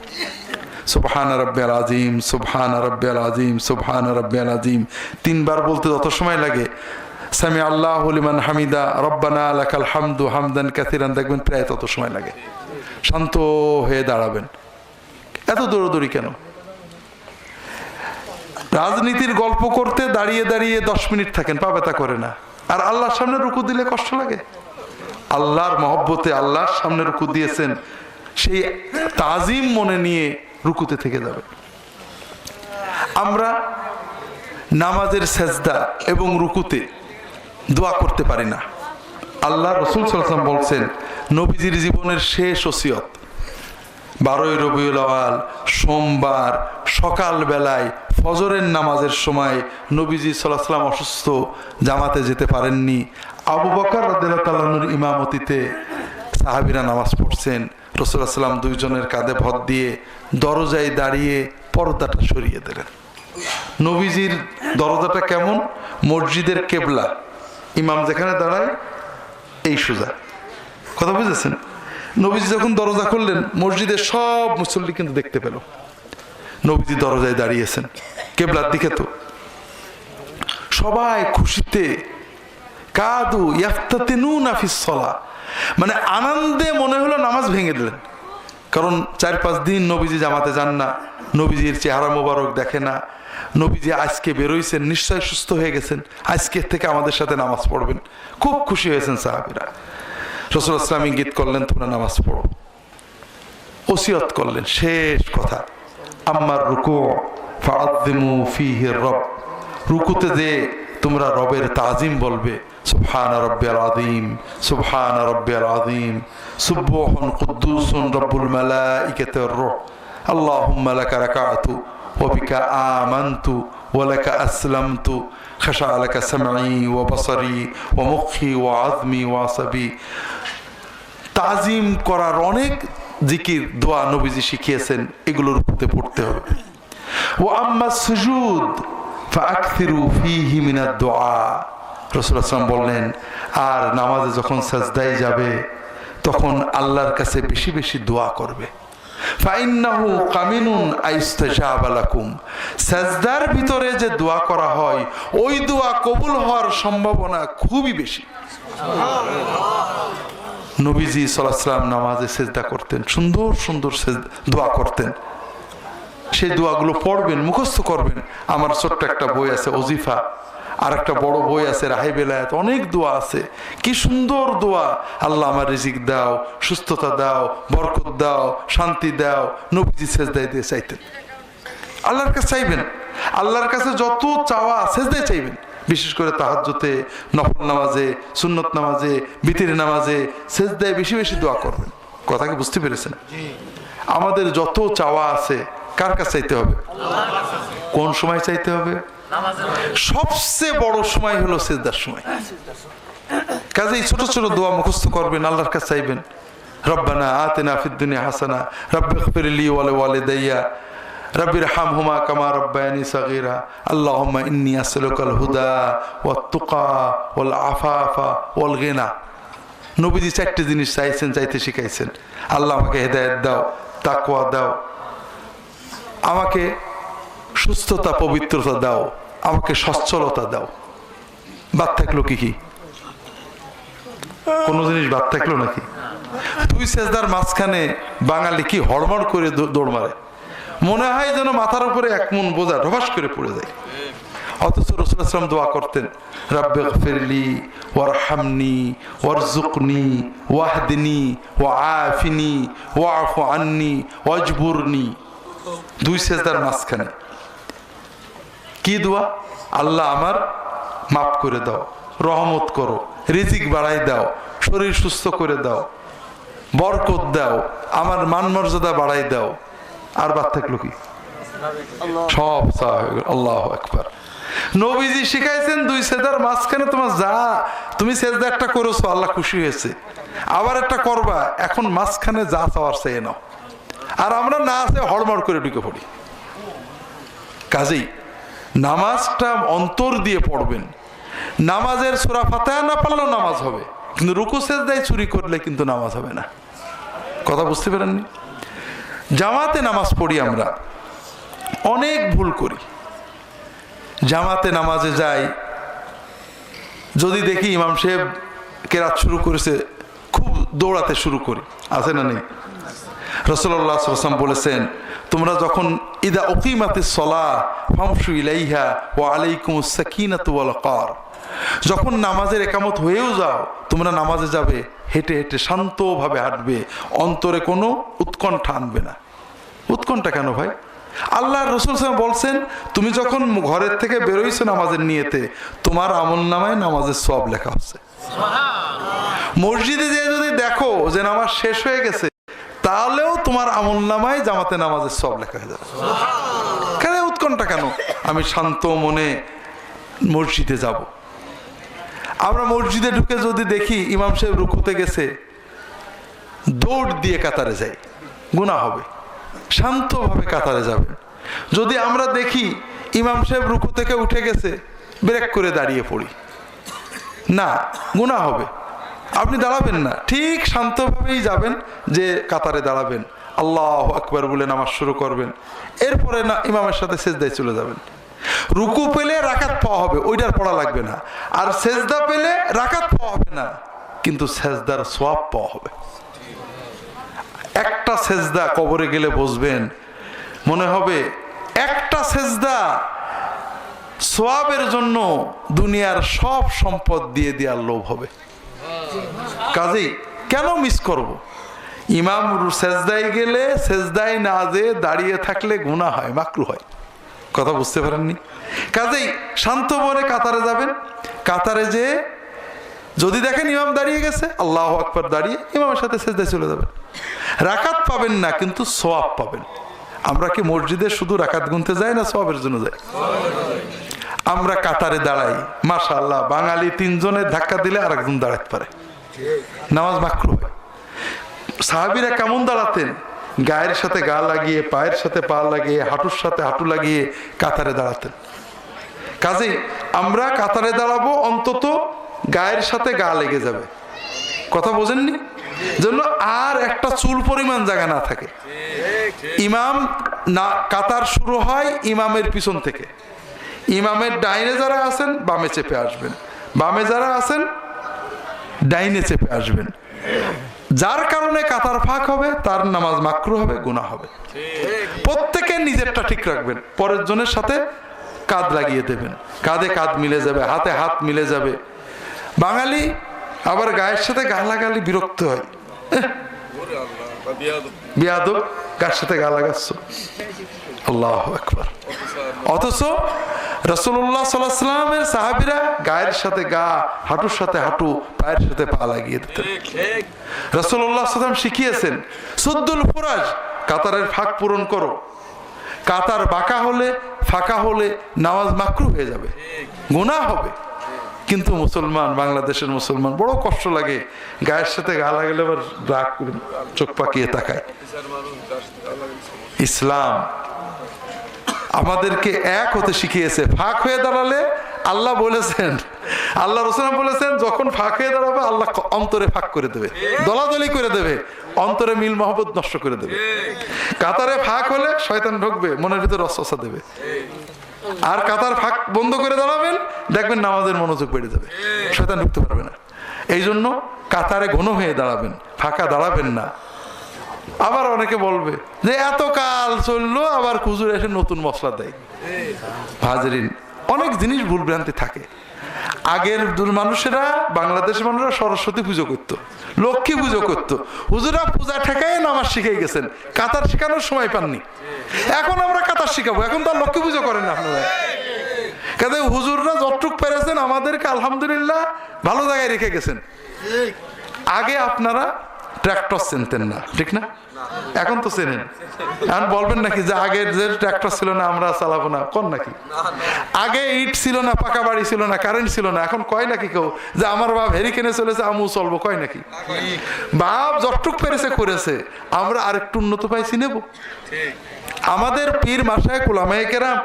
সুবহানা রাব্বিয়াল আযীম, সুবহানা রাব্বিয়াল আযীম, সুবহানা রাব্বিয়াল আযীম 3 বার বলতে যত সময় লাগে, সামি আল্লাহু লিমান হামিদা, রব্বানা লাকাল হামদু হামদান কাসীরান দেখবেন প্রায় তত সময় লাগে। শান্ত হয়ে দাঁড়াবেন। এত দৌড়দৌড়ি কেন? রাজনীতির গল্প করতে দাঁড়িয়ে দাঁড়িয়ে 10 মিনিট থাকেন, পা ব্যথা করে না। আর আল্লাহর সামনে রুকু দিলে কষ্ট লাগে? আল্লাহর মহব্বতে আল্লাহর সামনে রুকু দিয়েছেন, সেই তাজিম মনে নিয়ে রুকুতে থেকে যাবে। আমরা নামাজের সেজদা এবং রুকুতে দোয়া করতে পারি না। আল্লাহ রাসূল সাল্লাল্লাহু আলাইহি ওয়াসাল্লাম বলছেন, নবীজির জীবনের শেষ ওসিয়ত, 12ই রবিউল আউয়াল সোমবার সকাল বেলায় ফজরের নামাজের সময় নবীজি সাল্লাল্লাহু আলাইহি ওয়াসাল্লাম অসুস্থ, জামাতে যেতে পারেননি। আবু বকর রাদিয়াল্লাহু তাআলা আনহুর ইমামতিতে সাহাবীরা নামাজ পড়ছেন। রাসূলুল্লাহ সাল্লাল্লাহু আলাইহি ওয়াসাল্লাম দুইজনের কাঁধে ভর দিয়ে দরজায় দাঁড়িয়ে পর্দাটা সরিয়ে দিলেন। নবীজির দরজাটা কেমন? মসজিদের কেবলা, ইমাম যেখানে দাঁড়ায় এই সোজা। কথা বুঝেছেন? নবীজি যখন দরজা খুললেন মসজিদের সব মুসল্লি কিন্তু দেখতে পেল নবীজি দরজায় দাঁড়িয়েছেন, কেবলার দিকে। তো সবাই খুশিতে কাদু ইয়াফতাতিনুনা ফিস সালাহ, মানে আনন্দে মনে হলো নামাজ ভেঙে দিলেন। কারণ 4-5 দিন নবীজি জামাতে যান না, নবীজির চেহারা মোবারক দেখে না। নবীজি আজকে বেরোইছেন, নিশ্চয় সুস্থ হয়ে গেছেন, আজকে থেকে আমাদের সাথে নামাজ পড়বেন। খুব খুশি হয়েছেন সাহাবীরা। রাসূলুল্লাহ সাল্লাল্লাহু আলাইহি ওয়াসাল্লাম ইঙ্গিত করলেন তোমরা নামাজ পড়ো, ওসিয়ত করলেন। শেষ কথা, আম্মার রুকু ফাআযিমু ফীহি রব, রুকুতে যে তোমরা রবের তাজিম বলবে, সুবহান রাব্বিয়াল আযীম, সুবহান রাব্বিয়াল আযীম, সুবহান কুদ্দুসুন রব্বুল মালাইকাতি ওয়ার রূহ, আল্লাহুম্মা লাকা রাকাতু ওয়া বিকা আমানতু ওয়া লাকা আসলামতু, খাশা লাকা সামঈ ওয়া বাসারি ওয়া মুখি ওয়া আযমি ওয়া আসাবি। তাজিম করার অনেক জিকির দোয়া নবীজি শিখিয়েছেন, এগুলোর উপরে পড়তে হবে। ওয়া আম্মা সুজুদ ফাআকসিরু ফীহি মিনাদ দুআ, রাসূলুল্লাহ সাল্লাল্লাহু আলাইহি ওয়াসাল্লাম বললেন আর নামাজে যখন সাজদায় যাবে তখন আল্লাহর কাছে বেশি বেশি দোয়া করবে। ফাইন্নাহু কামিনুন আইস্তাজাবা লাকুম, সাজদার ভিতরে যে দোয়া করা হয় ওই দোয়া কবুল হওয়ার সম্ভাবনা খুবই বেশি। নবীজি সাল্লাল্লাহু আলাইহি ওয়াসাল্লাম নামাজে সিজদা করতেন, সুন্দর সুন্দর দোয়া করতেন। সেই দোয়াগুলো পড়বেন, মুখস্থ করবেন। আমার ছোট্ট একটা বই আছে ওজিফা, আর একটা বড় বই আছে রাহে বেলায়েত, অনেক দোয়া আছে। কি সুন্দর দোয়া! আল্লাহ আমার রিজিক দাও, সুস্থতা দাও, বরকত দাও, শান্তি দাও। নবীজি সিজদায় দিয়ে চাইতেন, আল্লাহর কাছে চাইবেন। আল্লাহর কাছে যত চাওয়া সিজদায় চাইবেন, বিশেষ করে তাহাজ্জুদে, নফল নামাজে, সুন্নত নামাজে, বিতির নামাজে সিজদায় বেশি বেশি দোয়া করবেন। কথা কি বুঝতে পেরেছেন? আমাদের যত চাওয়া আছে কার কাছে চাইতে হবে? কোন সময় চাইতে হবে? সবচেয়ে বড় সময় হলো সিজদার সময়। কাজেই ছোট ছোট দোয়া মুখস্থ করবেন, আল্লাহর কাছে চাইবেন। রব্বানা আতিনা ফিদ দুনিয়া হাসানা, রাব্বিগফিরলি ওয়া লিওয়ালিদাইয়া, রাব্বিরহামহুমা কামা রাব্বায়ানি সাগীরা, আল্লাহুম্মা ইন্নী আসআলুকাল হুদা ওয়াত তুকা ওয়াল আফাফা ওয়াল গিনা। নবীজি 4টে জিনিস চাইছেন, চাইতে শিখাইছেন। আল্লাহ আমাকে হেদায়েত দাও, তাকওয়া দাও, আমাকে সুস্থতা পবিত্রতা দাও, আমাকে সচ্ছলতা দাও। বাদ থাকলো কি? কোন জিনিস বাদ থাকলো নাকি? 2 সেজদার মাঝখানে বাঙালি কি হড়মড় করে দৌড় মারে, মনে হয় যেন মাথার উপরে 1 মণ বোঝা ঢবাস করে পড়ে যায়। অথচ রাসূলুল্লাহ সাল্লাল্লাহু আলাইহি ওয়াসাল্লাম দোয়া করতেন, রাব্বিগফিরলি ওয়ারহামনি ওয়ারযুকনি ওয়াহদিনি ওয়াআফিনি ওয়াআফু আন্নি ওয়াজবুরনি। 2 সেজদার মাঝখানে কি দোয়া? আল্লাহ আমার মাফ করে দাও, রহমত করো, রিজিক বাড়াই দাও, শরীর সুস্থ করে দাও, বরকত দাও, আমার মান মর্যাদা বাড়াই দাও। আর বাদ থাকলো কি? সব আল্লাহু আকবার। নবীজি শিখাইছেন 2 সেজদার মাঝখানে তোমার যা, তুমি সেজদা একটা করেছো, আল্লাহ খুশি হয়েছে, আবার একটা করবা, এখন মাঝখানে যা চাওয়ার চেয়ে নাও। আর আমরা না আছে হড়মড় করে ঢুকে পড়ি। কাজেই নামাজটা অন্তর দিয়ে পড়বেন। নামাজের সূরা ফাতিহা না পড়লেও নামাজ হবে, কিন্তু রুকু সিজদায় চুরি করলে কিন্তু নামাজ হবে না। কথা বুঝতে পারেননি? জামাতে নামাজ পড়ি, আমরা অনেক ভুল করি। জামাতে নামাজে যাই, যদি দেখি ইমাম সাহেব কেরাত শুরু করেছে, খুব দৌড়াতে শুরু করি, আছে না নেই? রাসূলুল্লাহ সাল্লাল্লাহু আলাইহি ওয়াসাল্লাম বলেছেন, তোমরা যখন ইদা উকিমাতিস সালাহ ফামশু ইলাইহা ওয়া আলাইকুমুস সাকিনাতু ওয়াল ওয়াকার, যখন নামাজের একামত হয়েও যাও, তোমরা নামাজে যাবে হেঁটে হেঁটে শান্তভাবে হাঁটবে, অন্তরে কোনো উৎকণ্ঠা আনবে না। উৎকণ্ঠা কেন ভাই? আল্লাহর রাসূল সাল্লাল্লাহু আলাইহি ওয়াসাল্লাম বলছেন, তুমি যখন ঘরের থেকে বেরোইছো নামাজের নিয়তে, তোমার আমলনামায় নামাজের সওয়াব লেখা আছে। সুবহানাল্লাহ। মসজিদে যেয়ে যদি দেখো যে নামাজ শেষ হয়ে গেছে, তাহলেও তোমার আমলনামায় জামাতে নামাজের সওয়াব লেখা হয়ে যাবে। কেন উৎকণ্ঠা কেন? আমি শান্ত মনে মসজিদে যাব। আমরা মসজিদে ঢুকে যদি দেখি ইমাম সাহেব রুকুতে গেছে, দৌড় দিয়ে কাতারে যাই, গুনাহ হবে। শান্তভাবে কাতারে যাবেন। যদি আমরা দেখি ইমাম সাহেব রুকু থেকে উঠে গেছে, ব্রেক করে দাঁড়িয়ে পড়ি, না, গুনাহ হবে। আপনি দাঁড়াবেন না, ঠিক শান্তভাবেই যাবেন, যে কাতারে দাঁড়াবেন, আল্লাহু আকবার বলে নামাজ শুরু করবেন। এরপরে না ইমামের সাথে সেজদায় চলে যাবেন। রুকু পেলে রাকাত পাওয়া হবে, ওইটার পড়া লাগবে না। আর সেজদা পেলে রাকাত পাওয়া হবে না, কিন্তু সেজদার সওয়াব পাওয়া হবে। একটা সেজদা কবরে গেলে বসবেন, মনে হবে একটা সেজদা সওয়াবের জন্য দুনিয়ার সব সম্পদ দিয়ে দেওয়ার লোভ হবে। কাজেই কেন মিস করব? ইমাম সেজদায় গেলে সেজদায় না যে দাঁড়িয়ে থাকলে গুনাহ হয়, মাকরুহ হয়। কথা বুঝতে পারেননি? কাজেই শান্ত মনে কাতারে যাবেন। কাতারে যে যদি দেখেন ইমাম দাঁড়িয়ে গেছে, আল্লাহু আকবার দাঁড়িয়ে ইমামের সাথে সেজদায় চলে যাবেন। রাকাত পাবেন না, কিন্তু সওয়াব পাবেন। আমরা কি মসজিদে শুধু রাকাত গুনতে যাই না সওয়াবের জন্য যাই? আমরা কাতারে দাঁড়াই, মাশাআল্লাহ, বাঙালি 3 জনের ধাক্কা দিলে আরেকজন দাঁড়াতে পারে, নামাজ মাকরুহ হয়। সাহাবীরা কেমন দাঁড়াতেন? গায়ের সাথে গা লাগিয়ে, পায়ের সাথে পা লাগিয়ে, হাঁটুর সাথে হাঁটু লাগিয়ে কাতারে দাঁড়াতেন। কাজেই আমরা কাতারে দাঁড়াবো, অন্তত গায়ের সাথে গা লেগে যাবে। কথা বোঝেননি? জন্য আর একটা চুল পরিমাণ জায়গা না থাকে। ইমাম না, কাতার শুরু হয় ইমামের পিছন থেকে। ইমামের ডাইনে যারা আছেন বামে চেপে আসবেন, বামে যারা আছেন ডাইনে চেপে আসবেন। যার কারণে কাতার ফাঁক হবে, তার নামাজ মাকরুহ হবে, গুনাহ হবে। প্রত্যেকে নিজেরটা ঠিক রাখবেন, পরের জনের সাথে কাঁধ লাগিয়ে দেবেন, কাঁধে কাঁধ মিলে যাবে, হাতে হাত মিলে যাবে। বাঙালি আবার গায়ের সাথে গা লাগালে বিরক্ত হয়, বিয়াদব, গায়ের সাথে গা লাগাচ্ছ, আল্লাহু আকবার। অথচ রাসূলুল্লাহ সাল্লাল্লাহু আলাইহি ওয়াসাল্লামের সাহাবীরা গায়ের সাথে গা, হাঁটুর সাথে হাঁটু, পায়ের সাথে পা লাগিয়ে দিতেন। রাসূলুল্লাহ সাল্লাল্লাহু আলাইহি ওয়াসাল্লাম শিখিয়েছেন, সুদ্দুল ফুরাজ, কাতারের ফাঁক পূরণ করো। কাতার বাঁকা হলে, ফাঁকা হলে নামাজ মাকরুহ হয়ে যাবে, গুনাহ হবে। কিন্তু মুসলমান, বাংলাদেশের মুসলমান বড় কষ্ট লাগে, গায়ের সাথে গা লাগালে আবার রাগ করে চোখ পাকিয়ে তাকায়। ইসলাম আমাদেরকে এক হতে শিখিয়েছে। ফাঁক হয়ে দাঁড়ালে আল্লাহ বলেছেন, আল্লাহ রাসূল বলেছেন, যখন ফাঁক হয়ে দাঁড়াবে আল্লাহ অন্তরে ফাঁক করে দেবে, দলাদলি করে দেবে, অন্তরে মিল মহব্বত নষ্ট করে দেবে। কাতারে ফাঁক হলে শয়তান ঢুকবে, মনের ভিতরে ওয়াসওয়াসা দেবে। আর কাতার ফাঁক বন্ধ করে দাঁড়াবেন, দেখবেন নামাজের মনোযোগ বেড়ে যাবে, শয়তান ঢুকতে পারবে না। এই জন্য কাতারে ঘন হয়ে দাঁড়াবেন, ফাঁকা দাঁড়াবেন না। আবার অনেকে বলবে যে এত কাল চললো, আবার হুজুর এসে নতুন মশলা দেয়। হাজরিন, অনেক জিনিস ভুল ভ্রান্তি থাকে। আগের মানুষেরা, বাংলাদেশের মানুষরা সরস্বতী পুজো করতো, লক্ষ্মী পুজো করতো। হুজুরা পূজা ঠেকায় নামাজ শিখে গেছেন, কাতার শেখানোর সময় পাননি। এখন আমরা কাতার শিখাবো, এখন তো আর লক্ষ্মী পুজো করেন না আপনারা। কাজে হুজুররা যতটুক পেরেছেন আমাদেরকে আলহামদুলিল্লাহ ভালো জায়গায় রেখে গেছেন। আগে আপনারা ট্র্যাক্টর চিনতেন না, ঠিক না? এখন তো চেনেন। এখন বলবেন নাকি যে আগের যে ট্র্যাক্টর ছিল না আমরা চালাবো না, কোন নাকি? আগে ইট ছিল না, পাকা বাড়ি ছিল না, কারেন্ট ছিল না, এখন কয় নাকি কেউ যে আমার বাপ হেরিকেনে চলেছে আমু চলবো, কয় নাকি? বাপ যতটুক পেরেছে করেছে, আমরা আরেকটু উন্নত পাইছি নেব। আমাদের পীর মাশায়েখ উলামায়ে কেরাম,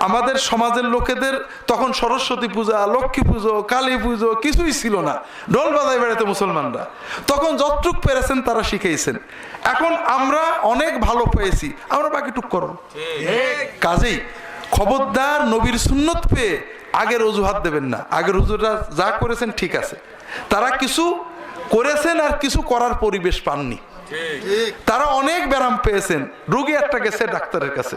আমাদের সমাজের লোকেদের তখন সরস্বতী পূজা, লক্ষ্মী পুজো, কালী পুজো কিছুই ছিল না, ঢোল বাজায় বেড়াতে মুসলমানরা। তখন যতটুক পেরেছেন তারা শিখেছেন। এখন আমরা অনেক ভালো পেয়েছি, আমরা বাকি টুক করব। কাজেই খবরদার নবীর সুন্নত পেয়ে আগের অজুহাত দেবেন না। আগের হুজুররা যা করেছেন ঠিক আছে, তারা কিছু করেছেন আর কিছু করার পরিবেশ পাননি। তারা অনেক ব্যারাম পেয়েছেন। রোগী একটা গেছে ডাক্তারের কাছে,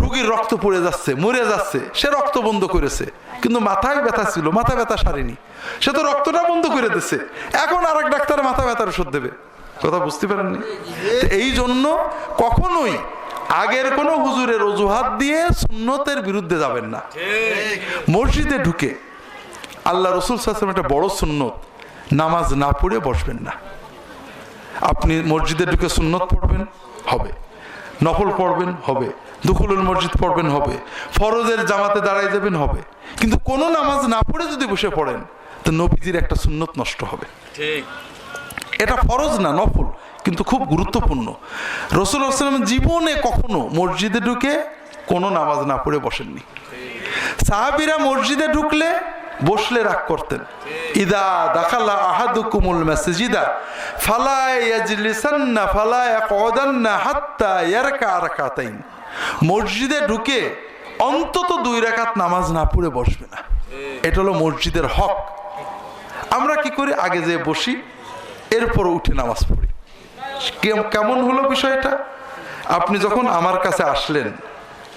রোগীর রক্ত পড়ে যাচ্ছে, মরে যাচ্ছে, সে রক্ত বন্ধ করেছে, কিন্তু মাথায় ব্যথা ছিল, মাথা ব্যথা সারেনি, সে তো রক্তটা বন্ধ করে দিচ্ছে। এখন আরেক ডাক্তার মাথা ব্যথার ওষুধ দেবে, কথা বুঝতে পারেননি? এই জন্য কখনোই আগের কোন হুজুরের অজুহাত দিয়ে সুন্নতের বিরুদ্ধে যাবেন না। মসজিদে ঢুকে আল্লাহ রাসূল সাল্লাল্লাহু আলাইহি ওয়াসাল্লাম একটা বড় সুন্নত, নামাজ না পড়ে বসবেন না। আপনি মসজিদে ঢুকে সুন্নত পড়বেন, হবে। নফল পড়বেন, হবে। দুখুলুল মসজিদ পড়বেন, হবে। ফরজের জামাতে দাঁড়াই যাবেন, হবে। কিন্তু কোনো নামাজ না পড়ে যদি বসে পড়েন তো নবীজির একটা সুন্নত নষ্ট হবে। ঠিক, এটা ফরজ না, নফল, কিন্তু খুব গুরুত্বপূর্ণ। রাসূলুল্লাহ সাল্লাল্লাহু আলাইহি ওয়াসাল্লাম জীবনে কখনো মসজিদে ঢুকে কোনো নামাজ না পড়ে বসেননি। সাহাবীরা মসজিদে ঢুকলে বসলে রাগ করতেন। ইদা দাখালা আহাদুকুমুল মাসজিদা ফালা ইয়াজলিসান্না ফালা ইয়াকউদান্না হাত্তা ইয়ারকা রাকাতাইন। মসজিদে ঢুকে অন্তত 2 রাকাত নামাজ না পড়ে বসবে না, এটা হলো মসজিদের হক। আমরা কি করি, আগে যে বসি, এরপর উঠে নামাজ পড়ি। কেমন হলো বিষয়টা? আপনি যখন আমার কাছে আসলেন,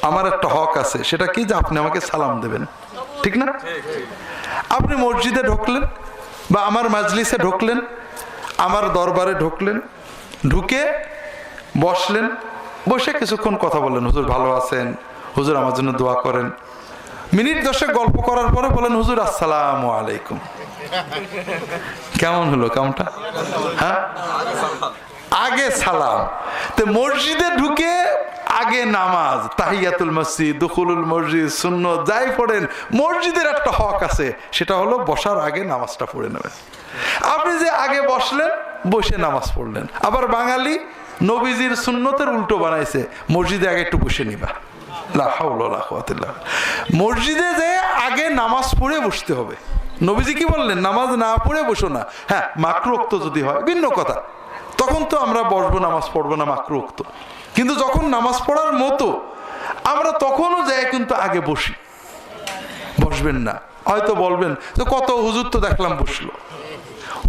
আমার একটা হক আছে, সেটা কি, যে আপনি আমাকে সালাম দেবেন, ঠিক না? আপনি মসজিদে ঢুকলেন বা আমার মাজলিসে ঢুকলেন, আমার দরবারে ঢুকলেন, ঢুকে বসলেন, বসে কিছুক্ষণ কথা বললেন, হুজুর ভালো আছেন, হুজুর আমার জন্য দোয়া করেন। মিনিট 10 গল্প করার পরে বলেন, হুজুর আসসালামু আলাইকুম। কেমন হলো কামটা? হ্যাঁ, আগে সালাম। তো মসজিদে ঢুকে আগে নামাজ, তাহিয়াতুল মসজিদ, দুখুলুল মসজিদ, সুন্নত যাই পড়েন, মসজিদের একটা হক আছে, সেটা হলো বসার আগে নামাজটা পড়ে নেবেন। আপনি যে আগে বসলেন, বসে নামাজ পড়লেন। আবার বাঙালি নবীজির সুন্নতের উল্টো বানাইছে, মসজিদে আগে একটু বসে নিবা। লা হাওলা ওয়ালা কুওয়াতা ইল্লা বিল্লাহ। মসজিদে যে আগে নামাজ পড়ে বসতে হবে। নবীজি কি বললেন? নামাজ না পড়ে বসো না। হ্যাঁ, মাকরুহ যদি হয় ভিন্ন কথা, তখন তো আমরা বসবো, নামাজ পড়বো না, মাকরুহ। কিন্তু যখন নামাজ পড়ার মতো, আমরা তখনও যাই কিন্তু আগে বসি। বসবেন না, হয়তো বলবেন যে কত হুজুর তো দেখলাম বসলো।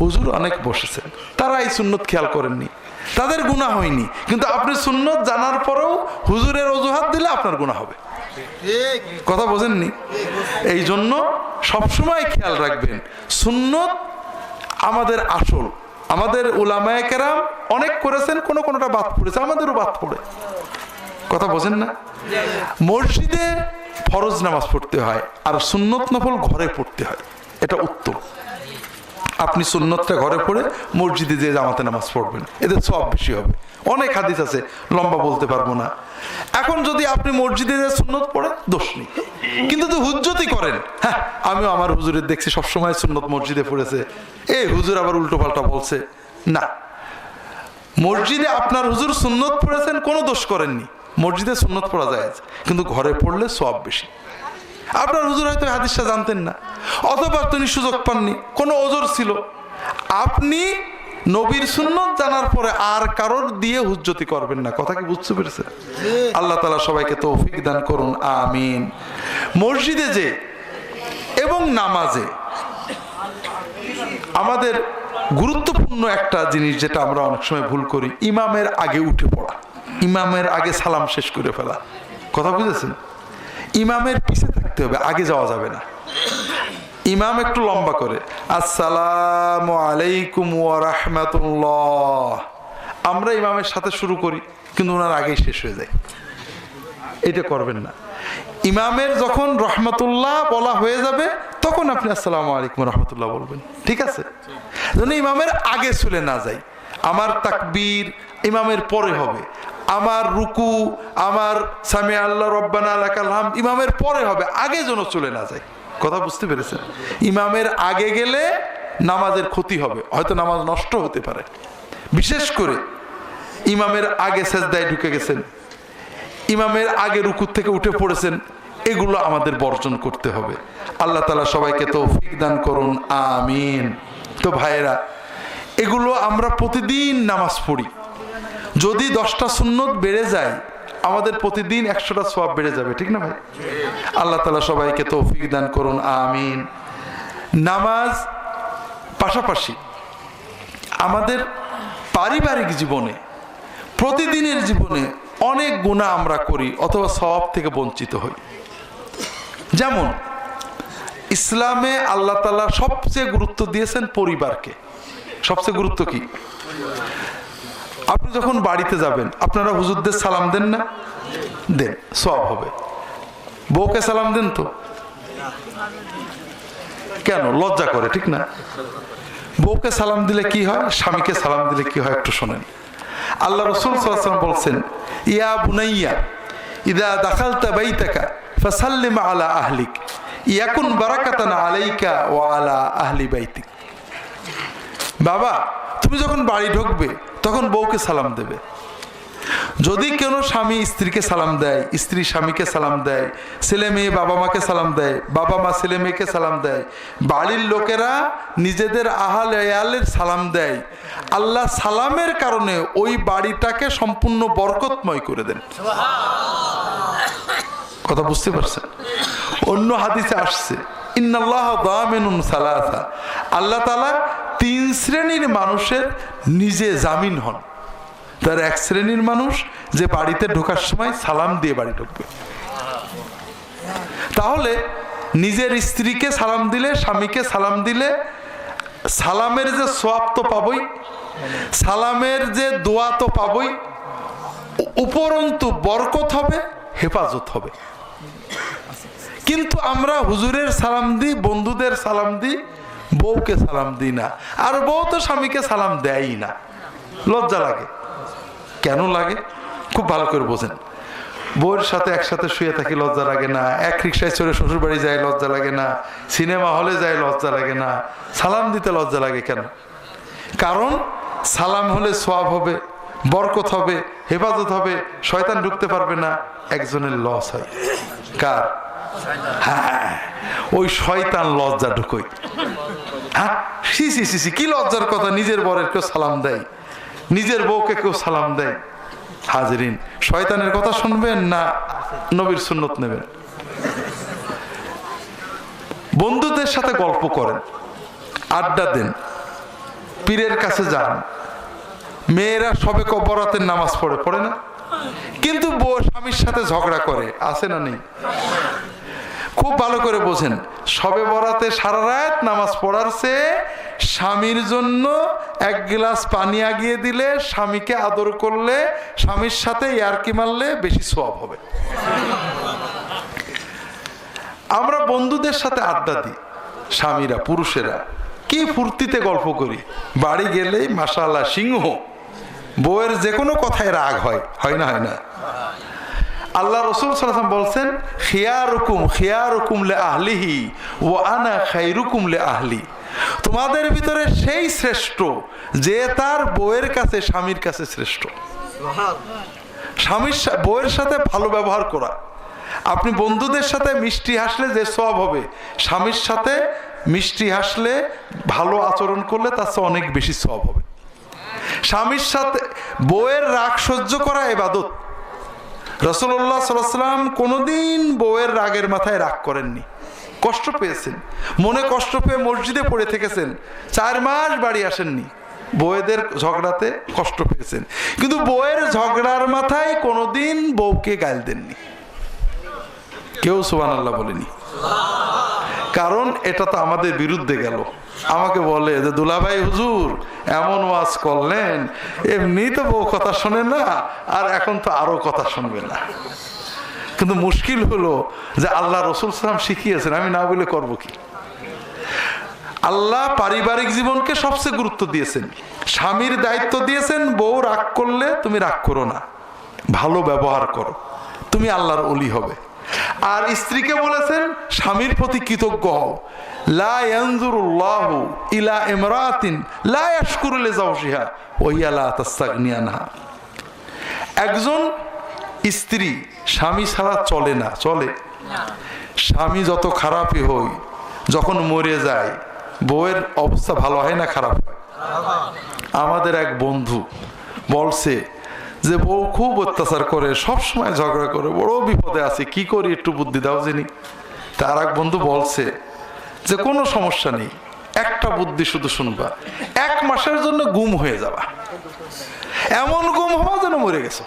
হুজুর অনেক বসেছেন, তারা এই সুন্নত খেয়াল করেননি, তাদের গুনাহ হয়নি। কিন্তু আপনি সুন্নত জানার পরেও হুজুরের অজুহাত দিলে আপনার গুনাহ হবে। কথা বোঝেননি? এই জন্য সবসময় খেয়াল রাখবেন, সুন্নত আমাদের আসল। আমাদের উলামায়ে কেরাম অনেক করেছেন, কোনোটা বাদ পড়েছে, আমাদেরও বাদ পড়ে। কথা বোঝেন না? মসজিদে ফরজ নামাজ পড়তে হয়, আর সুন্নত নফল ঘরে পড়তে হয়, এটা উত্তম। আপনি সুন্নতটা ঘরে পড়ে মসজিদে যে জামাতে নামাজ পড়বেন, এদের সব বেশি হবে। অনেক হাদিস আছে, লম্বা বলতে পারবো না। এখন যদি আপনি মসজিদে যে সুন্নত পড়েন, দোষ নেই, কিন্তু তো হুজ্জতি করেন, হ্যাঁ আমিও আমার হুজুরের দেখছি সবসময় সুন্নত মসজিদে পড়েছে, এই হুজুর আবার উল্টো পাল্টা বলছে। না, মসজিদে আপনার হুজুর সুন্নত পড়েছেন, কোনো দোষ করেননি, মসজিদে সুন্নত পড়া যায়, কিন্তু ঘরে পড়লে সব বেশি। আপনার হুজুর হয়তো হাদিসটা জানতেন না, অথবা তিনি সুযোগ পাননি, কোনো ওজর ছিল। আপনি নবীর সুন্নত জানার পরে আর কারোর দিয়ে হুজ্জতি করবেন না। কথা কি বুঝতে পেরেছেন? আল্লাহ তাআলা সবাইকে তৌফিক দান করুন, আমিন। মসজিদে যে এবং নামাজে আমাদের গুরুত্বপূর্ণ একটা জিনিস, যেটা আমরা অনেক সময় ভুল করি, ইমামের আগে উঠে পড়া, ইমামের আগে সালাম শেষ করে ফেলা। কথা বুঝেছেন? ইমামের পিছে থাকতে হবে, আগে যাওয়া যাবে না। ইমাম একটু লম্বা করে আসসালামু আলাইকুম ওয়া রাহমাতুল্লাহ, আমরা ইমামের সাথে শুরু করি, কিন্তু ওনার আগেই শেষ হয়ে যায়। এটা করবেন না। ইমামের যখন রহমাতুল্লাহ বলা হয়ে যাবে, তখন আপনি আসসালামু আলাইকুম রহমাতুল্লাহ বলবেন, ঠিক আছে? যেন ইমামের আগে চলে না যায়। আমার তাকবীর ইমামের পরে হবে, আমার রুকু, আমার সামি আল্লাহ রব্বানা লাকাল হামদ ইমামের পরে হবে, আগে যেন চলে না যায়। কথা বুঝতে পেরেছেন? ইমামের আগে গেলে নামাজের ক্ষতি হবে, হয়তো নামাজ নষ্ট হতে পারে। বিশেষ করে ইমামের আগে সেজদায় ঢুকে গেছেন, ইমামের আগে রুকু থেকে উঠে পড়েছেন, এগুলো আমাদের বর্জন করতে হবে। আল্লাহ তাআলা সবাইকে তৌফিক দান করুন, আমিন। তো ভাইয়েরা, এগুলো আমরা প্রতিদিন নামাজ পড়ি। যদি 10টা সুন্নত বেড়ে যায়, আমাদের প্রতিদিন 100টা সওয়াব বেড়ে যাবে, ঠিক না ভাই? আল্লাহ তাআলা সবাইকে তৌফিক দান করুন, আমিন। নামাজ পাশাপাশি আমাদের পারিবারিক জীবনে, প্রতিদিনের জীবনে অনেক গুনাহ আমরা করি, অথবা সওয়াব থেকে বঞ্চিত হই। যেমন ইসলামে আল্লাহ তাআলা সবচেয়ে গুরুত্ব দিয়েছেন পরিবারকে। সবচেয়ে গুরুত্ব কি? আপনি যখন বাড়িতে যাবেন, আপনারা হুজুরদের সালাম দেন না? দেন, সওয়াব হবে। বউকে সালাম দেন তো? কেন? লজ্জা করে, ঠিক না? বউকে সালাম দিলে কি হয়, স্বামীকে সালাম দিলে কি হয় একটু শোনেন। আল্লাহ রাসূল সাল্লাল্লাহু আলাইহি ওয়াসাল্লাম বলছেন, ইয়া বুনাইয়া ইযা দাখালতা বাইতাকা ফাসাল্লিম আলা আহলিক ইয়াকুন বারাকাতান আলাইকা ওয়া আলা আহলি বাইতিক। বাবা, তুমি যখন বাড়ি ঢুকবে তখন বউকে সালাম দেবে। যদি কোনো স্বামী স্ত্রীকে সালাম দেয়, স্ত্রী স্বামীকে সালাম দেয়, ছেলে মেয়ে বাবা মাকে সালাম দেয়, বাবা মা ছেলে মেয়েকে সালাম দেয়, বাড়ির লোকেরা নিজেদের আহাল আয়ালের সালাম দেয়, আল্লাহ সালামের কারণে ওই বাড়িটাকে সম্পূর্ণ বরকতময় করে দেন। কথা বুঝতে পারছেন? অন্য হাদিসে আসছে, ইন্নাল্লাহ দামিনুন সালাসা, আল্লাহ তাআলা 3 শ্রেণীর মানুষের নিজে জামিন হন। তার এক শ্রেণীর মানুষ যে বাড়িতে ঢোকার সময় সালাম দিয়ে বাড়ি ঢুকবে। তাহলে নিজের স্ত্রীকে সালাম দিলে, স্বামীকে সালাম দিলে সালামের যে সওয়াব তো পাবই, সালামের যে দোয়া তো পাবই, উপরন্তু বরকত হবে, হেফাজত হবে। কিন্তু আমরা হুজুরের সালাম দিই, বন্ধুদের সালাম দিই, বউকে সালাম দিই না। আর বউ তো স্বামীকে সালাম দেয়ই না। লজ্জা লাগে। কেন লাগে? খুব ভালো করে বোঝেন। বউয়ের সাথে একসাথে শুয়ে থাকি, লজ্জা লাগে না? এক রিক্সায় চড়ে শ্বশুর বাড়ি যায়, লজ্জা লাগে না? সিনেমা হলে যায়, লজ্জা লাগে না? সালাম দিতে লজ্জা লাগে কেন? কারণ সালাম হলে সওয়াব হবে, বরকত হবে, হেফাজত হবে, শয়তান ঢুকতে পারবে না। একজনের লস হয়। কার? হ্যাঁ, ওই শয়তান লজ্জা ঢুকোই। হ্যাঁ, সি সি সি সি, কি লজ্জার কথা! নিজের বরের কেউ সালাম দেয়, নিজের বউকে কেউ সালাম দেয়। হাজরিন, শয়তানের কথা শুনবেন না নবীর সুন্নত নেবেন? বন্ধুদের সাথে গল্প করেন, আড্ডা দেন, পীরের কাছে যান। মেয়েরা সবে বরাতের নামাজ পড়ে না? কিন্তু বউ স্বামীর সাথে ঝগড়া করে, আছে না নেই? খুব ভালো করে বোঝেন। সবে বরাতে সারা রাত নামাজ পড়ার চেয়ে স্বামীর জন্য 1 গ্লাস পানি আগিয়ে দিলে, স্বামীকে আদর করলে, স্বামীর সাথে ইয়ারকি মারলে বেশি সওয়াব হবে। আমরা বন্ধুদের সাথে আড্ডা দিই, স্বামীরা, পুরুষেরা কি ফুর্তিতে গল্প করি। বাড়ি গেলেই মাশাআল্লাহ সিংহ, বউয়ের যে কোনো কথায় রাগ হয়, হয় না? হয় না? আল্লাহ রাসূল সাল্লাল্লাহু আলাইহি ওয়াসাল্লাম বলছেন, খিয়ারুকুম লি আহলিহি ওয়া আনা খায়রুকুম লি আহলি। তোমাদের ভিতরে সেই শ্রেষ্ঠ যে তার বউয়ের কাছে, স্বামীর কাছে শ্রেষ্ঠ। স্বামীর বউয়ের সাথে ভালো ব্যবহার করা। আপনি বন্ধুদের সাথে মিষ্টি হাসলে যে সওয়াব হবে, স্বামীর সাথে মিষ্টি হাসলে, ভালো আচরণ করলে তার চেয়ে অনেক বেশি সওয়াব হবে। স্বামীর সাথে বউয়ের রাগ সহ্য করা ইবাদত। রাসূলুল্লাহ সাল্লাল্লাহু আলাইহি ওয়াসাল্লাম কোনোদিন বউয়ের রাগের মাথায় রাগ করেননি। কষ্ট পেয়েছেন, মনে কষ্ট পেয়ে মসজিদে পড়ে থেকেছেন, 4 মাস বাড়ি আসেননি, বউয়েদের ঝগড়াতে কষ্ট পেয়েছেন। কিন্তু বউয়ের ঝগড়ার মাথায় কোনোদিন বউকে গাল দেননি। কেউ সুবহানাল্লাহ বলেনি। কারণ এটা তো আমাদের বিরুদ্ধে গেল। আমাকে বলে যে দুলাভাই হুজুর এমন ওয়াজ করলেন, এমনি তো বউ কথা শোনে না, আর এখন তো আরো কথা শুনবে না। কিন্তু মুশকিল হলো যে আল্লাহ রাসূল সাল্লাল্লাহু আলাইহি ওয়াসাল্লাম শিখিয়েছেন, আমি না বলে করব কি? আল্লাহ পারিবারিক জীবনকে সবচেয়ে গুরুত্ব দিয়েছেন, স্বামীর দায়িত্ব দিয়েছেন। বউ রাগ করলে তুমি রাগ করো না, ভালো ব্যবহার করো, তুমি আল্লাহর ওলি হবে। আর স্ত্রীকে বলেছেন স্বামীর প্রতি কৃতজ্ঞ হও। লা ইয়ানজুরুল্লাহু ইলা ইমরাতিন লা ইয়াশকুরু লিজাওজিহা ওয়া হিয়া লা তাস্তাগনি আনহা। একজন স্ত্রী স্বামী ছাড়া চলে না, চলে। স্বামী যত খারাপই হই, যখন মরে যায় বউয়ের অবস্থা ভালো হয় না, খারাপ হয়। আমাদের এক বন্ধু বলছে যে বউ খুব অত্যাচার করে, সব সময় ঝগড়া করে, বড় বিপদে আছে, কি করি একটু বুদ্ধি দাও যিনি। তার এক বন্ধু বলছে যে কোনো সমস্যা নেই, একটা বুদ্ধি শুধু শুনবা, 1 মাসের জন্য গুম হয়ে যাবা, এমন গুম হওয়া যেন মরে গেছে।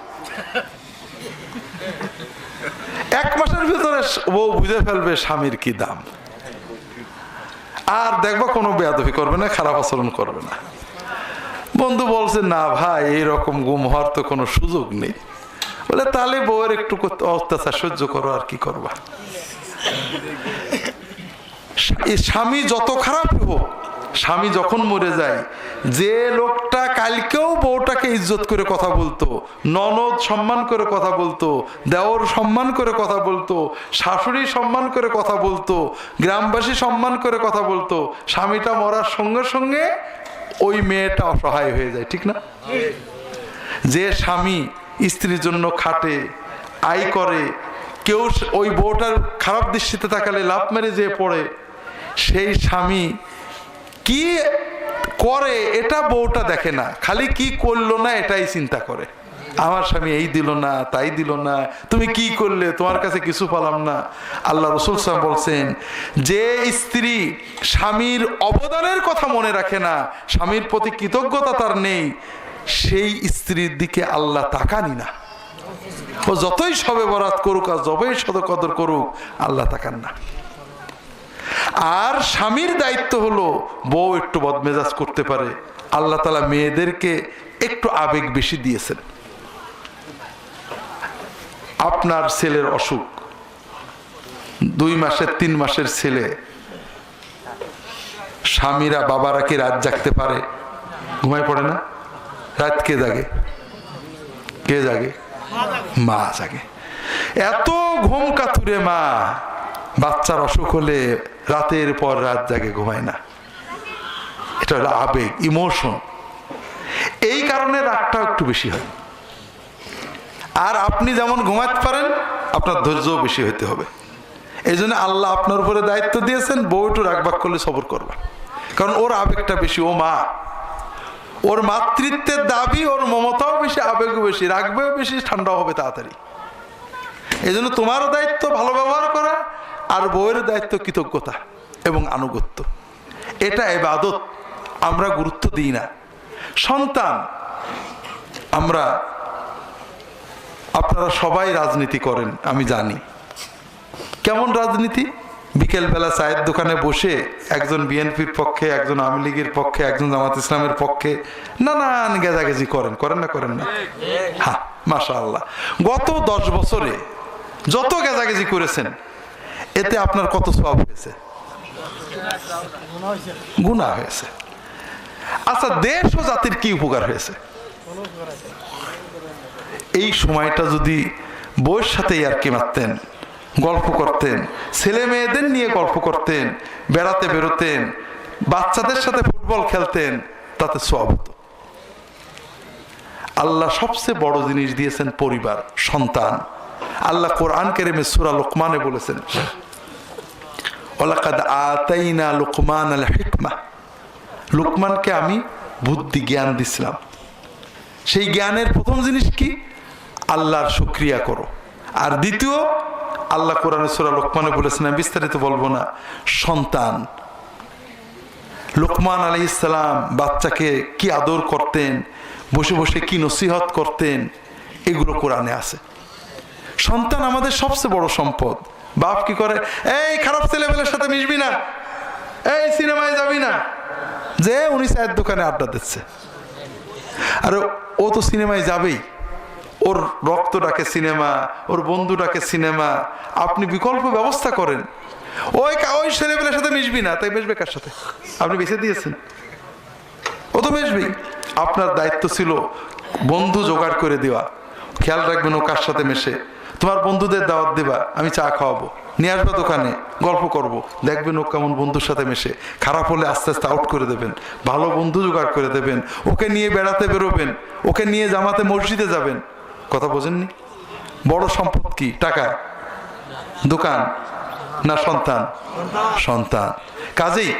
1 মাসের ভিতরে বউ বুঝে ফেলবে স্বামীর কি দাম, আর দেখবা কোনো বেয়াদবি করবে না, খারাপ আচরণ করবে না। বন্ধু বলছে না ভাই, এইরকম গুম হওয়ার তো কোনো সুযোগ নেই। বলে তাহলে বউয়ের একটু অত্যাচার সহ্য করো, আর কি করবা। স্বামী যত খারাপ হোক, স্বামী যখন মরে যায়, যে লোকটা কালকেও বউটাকে ইজ্জত করে কথা বলতো, ননদ সম্মান করে কথা বলতো, দেওর সম্মান করে কথা বলতো, শাশুড়ি সম্মান করে কথা বলতো, গ্রামবাসী সম্মান করে কথা বলতো, স্বামীটা মরার সঙ্গে সঙ্গে ওই মেয়েটা অসহায় হয়ে যায়, ঠিক না? যে স্বামী স্ত্রীর জন্য খাটে, আয় করে, কেউ ওই বউটার খারাপ দৃষ্টিতে তাকালে লাভ মেরে যেয়ে পড়ে, সেই স্বামী কি করে এটা বউটা দেখে না, খালি কি করলো না এটাই চিন্তা করে। আমার স্বামী এই দিল না, তাই দিল না, তুমি কি করলে, তোমার কাছে কিছু পেলাম না। আল্লাহ রাসূল সাল্লাল্লাহু আলাইহি ওয়াসাল্লাম বলছেন, যে স্ত্রী স্বামীর অবদানের কথা মনে রাখে না, স্বামীর প্রতি কৃতজ্ঞতা তার নেই, সেই স্ত্রীর দিকে আল্লাহ তাকানি না। ও যতই সবে বরাত করুক আর যতই সদকদর করুক, আল্লাহ তাকান না। আর স্বামীর দায়িত্ব হলো বউ একটু বদমেজাজ করতে পারে, আল্লাহ তাআলা মেয়েদেরকে একটু আবেগ বেশি দিয়েছেন। আপনার ছেলের অসুখ, 2 মাসের 3 মাসের ছেলে, স্বামীরা বাবারা কি রাত জাগতে পারে? ঘুমায় পড়ে না? রাত কে জাগে? কে জাগে? মা জাগে। এত ঘুম কাতুরে মা, বাচ্চার অসুখ হলে রাতের পর রাত জাগে, ঘুমায় না। এটা হলো আবেগ, ইমোশন। এই কারণে রাগটা একটু বেশি হয়। আর আপনি যেমন ঘুমাতে পারেন, আপনার ধৈর্যও বেশি হইতে হবে। এই জন্য আল্লাহ আপনার উপরে দায়িত্ব দিয়েছেন, বউ একটু রাগবাগ করলে সবর করবা, কারণ ওর আবেগটা বেশি, ও মা, ওর মাতৃত্বের দাবি, ওর মমতাও বেশি, আবেগও বেশি, রাগবেও বেশি, ঠান্ডাও হবে তাড়াতাড়ি। এই জন্য তোমারও দায়িত্ব ভালো ব্যবহার করা, আর বউয়ের দায়িত্ব কৃতজ্ঞতা এবং আনুগত্য। এটা ইবাদত, আমরা গুরুত্ব দিই না। সন্তান, আমরা, আপনারা সবাই রাজনীতি করেন, আমি জানি কেমন রাজনীতি। বিকেলবেলা চায়ের দোকানে বসে একজন বিএনপির পক্ষে, একজন আওয়ামী লীগের পক্ষে, একজন জামাত ইসলামের পক্ষে নানান গেজাগেজি করেন, করেন না? করেন না? হ্যাঁ, মাশাআল্লাহ। গত 10 বছরে যত গেজাগেজি করেছেন, এতে আপনার কত সওয়াব হয়েছে? গুনাহ হয়েছে। আচ্ছা, দেশ ও জাতির কি উপকার হয়েছে? এই সময়টা যদি বউয়ের সাথে ইয়ার্কি মারতেন, গল্প করতেন, ছেলে মেয়েদের নিয়ে গল্প করতেন, বেড়াতে বেরোতেন, বাচ্চাদের সাথে ফুটবল খেলতেন, তাতে সওয়াব হতো। আল্লাহ সবচেয়ে বড় জিনিস দিয়েছেন পরিবার, সন্তান। আল্লাহ কোরআন কারীমে সূরা লুকমানে বলেছেন, ওয়ালাকাদ আতাইনা লুকমানাল হিকমা, লুকমানকে আমি বুদ্ধি জ্ঞান দিছিলাম। সেই জ্ঞানের প্রথম জিনিস কি? আল্লাহর শুকরিয়া করো। আর দ্বিতীয়, আল্লাহ কোরআনে সূরা লুকমানে বলেছেন, আমি বিস্তারিত বলবো না, সন্তান। লুকমান আলাইহিস সালাম বাচ্চাকে কি আদর করতেন, বসে বসে কি নসিহত করতেন, এগুলো কোরআনে আছে। সন্তান আমাদের সবচেয়ে বড় সম্পদ। বাপ কি করে? এই খারাপ ছেলেমেয়ের সাথে মিশবি না, এই সিনেমায় যাবি না, যে উনি চায়ের দোকানে আড্ডা দিচ্ছে। আর ও তো সিনেমায় যাবেই, ওর রক্ত ডাকে সিনেমা, ওর বন্ধু ডাকে সিনেমা। আপনি বিকল্প ব্যবস্থা করেন, ওই ছেলেমেয়ের সাথে মিশবি না, তাই মিশবে কার সাথে? আপনি বেছে দিয়েছেন, ও তো মিশবেই। আপনার দায়িত্ব ছিল বন্ধু জোগাড় করে দেওয়া, খেয়াল রাখবেন ও কার সাথে মেশে। তোমার বন্ধুদের দাওয়াত দেবা, আমি চা খাওয়াবো, নিয়ে আসবো দোকানে, গল্প করব, দেখবেন ও কেমন বন্ধুর সাথে মেশে। খারাপ হলে আস্তে আস্তে আউট করে দেবেন, ভালো বন্ধু জোগাড় করে দেবেন, ওকে নিয়ে বেড়াতে বেরোবেন, ওকে নিয়ে জামাতে মসজিদে যাবেন। কথা বোঝেননি? বড় সম্পদ কি? টাকা, দোকান না সন্তান? সন্তান। কাজেই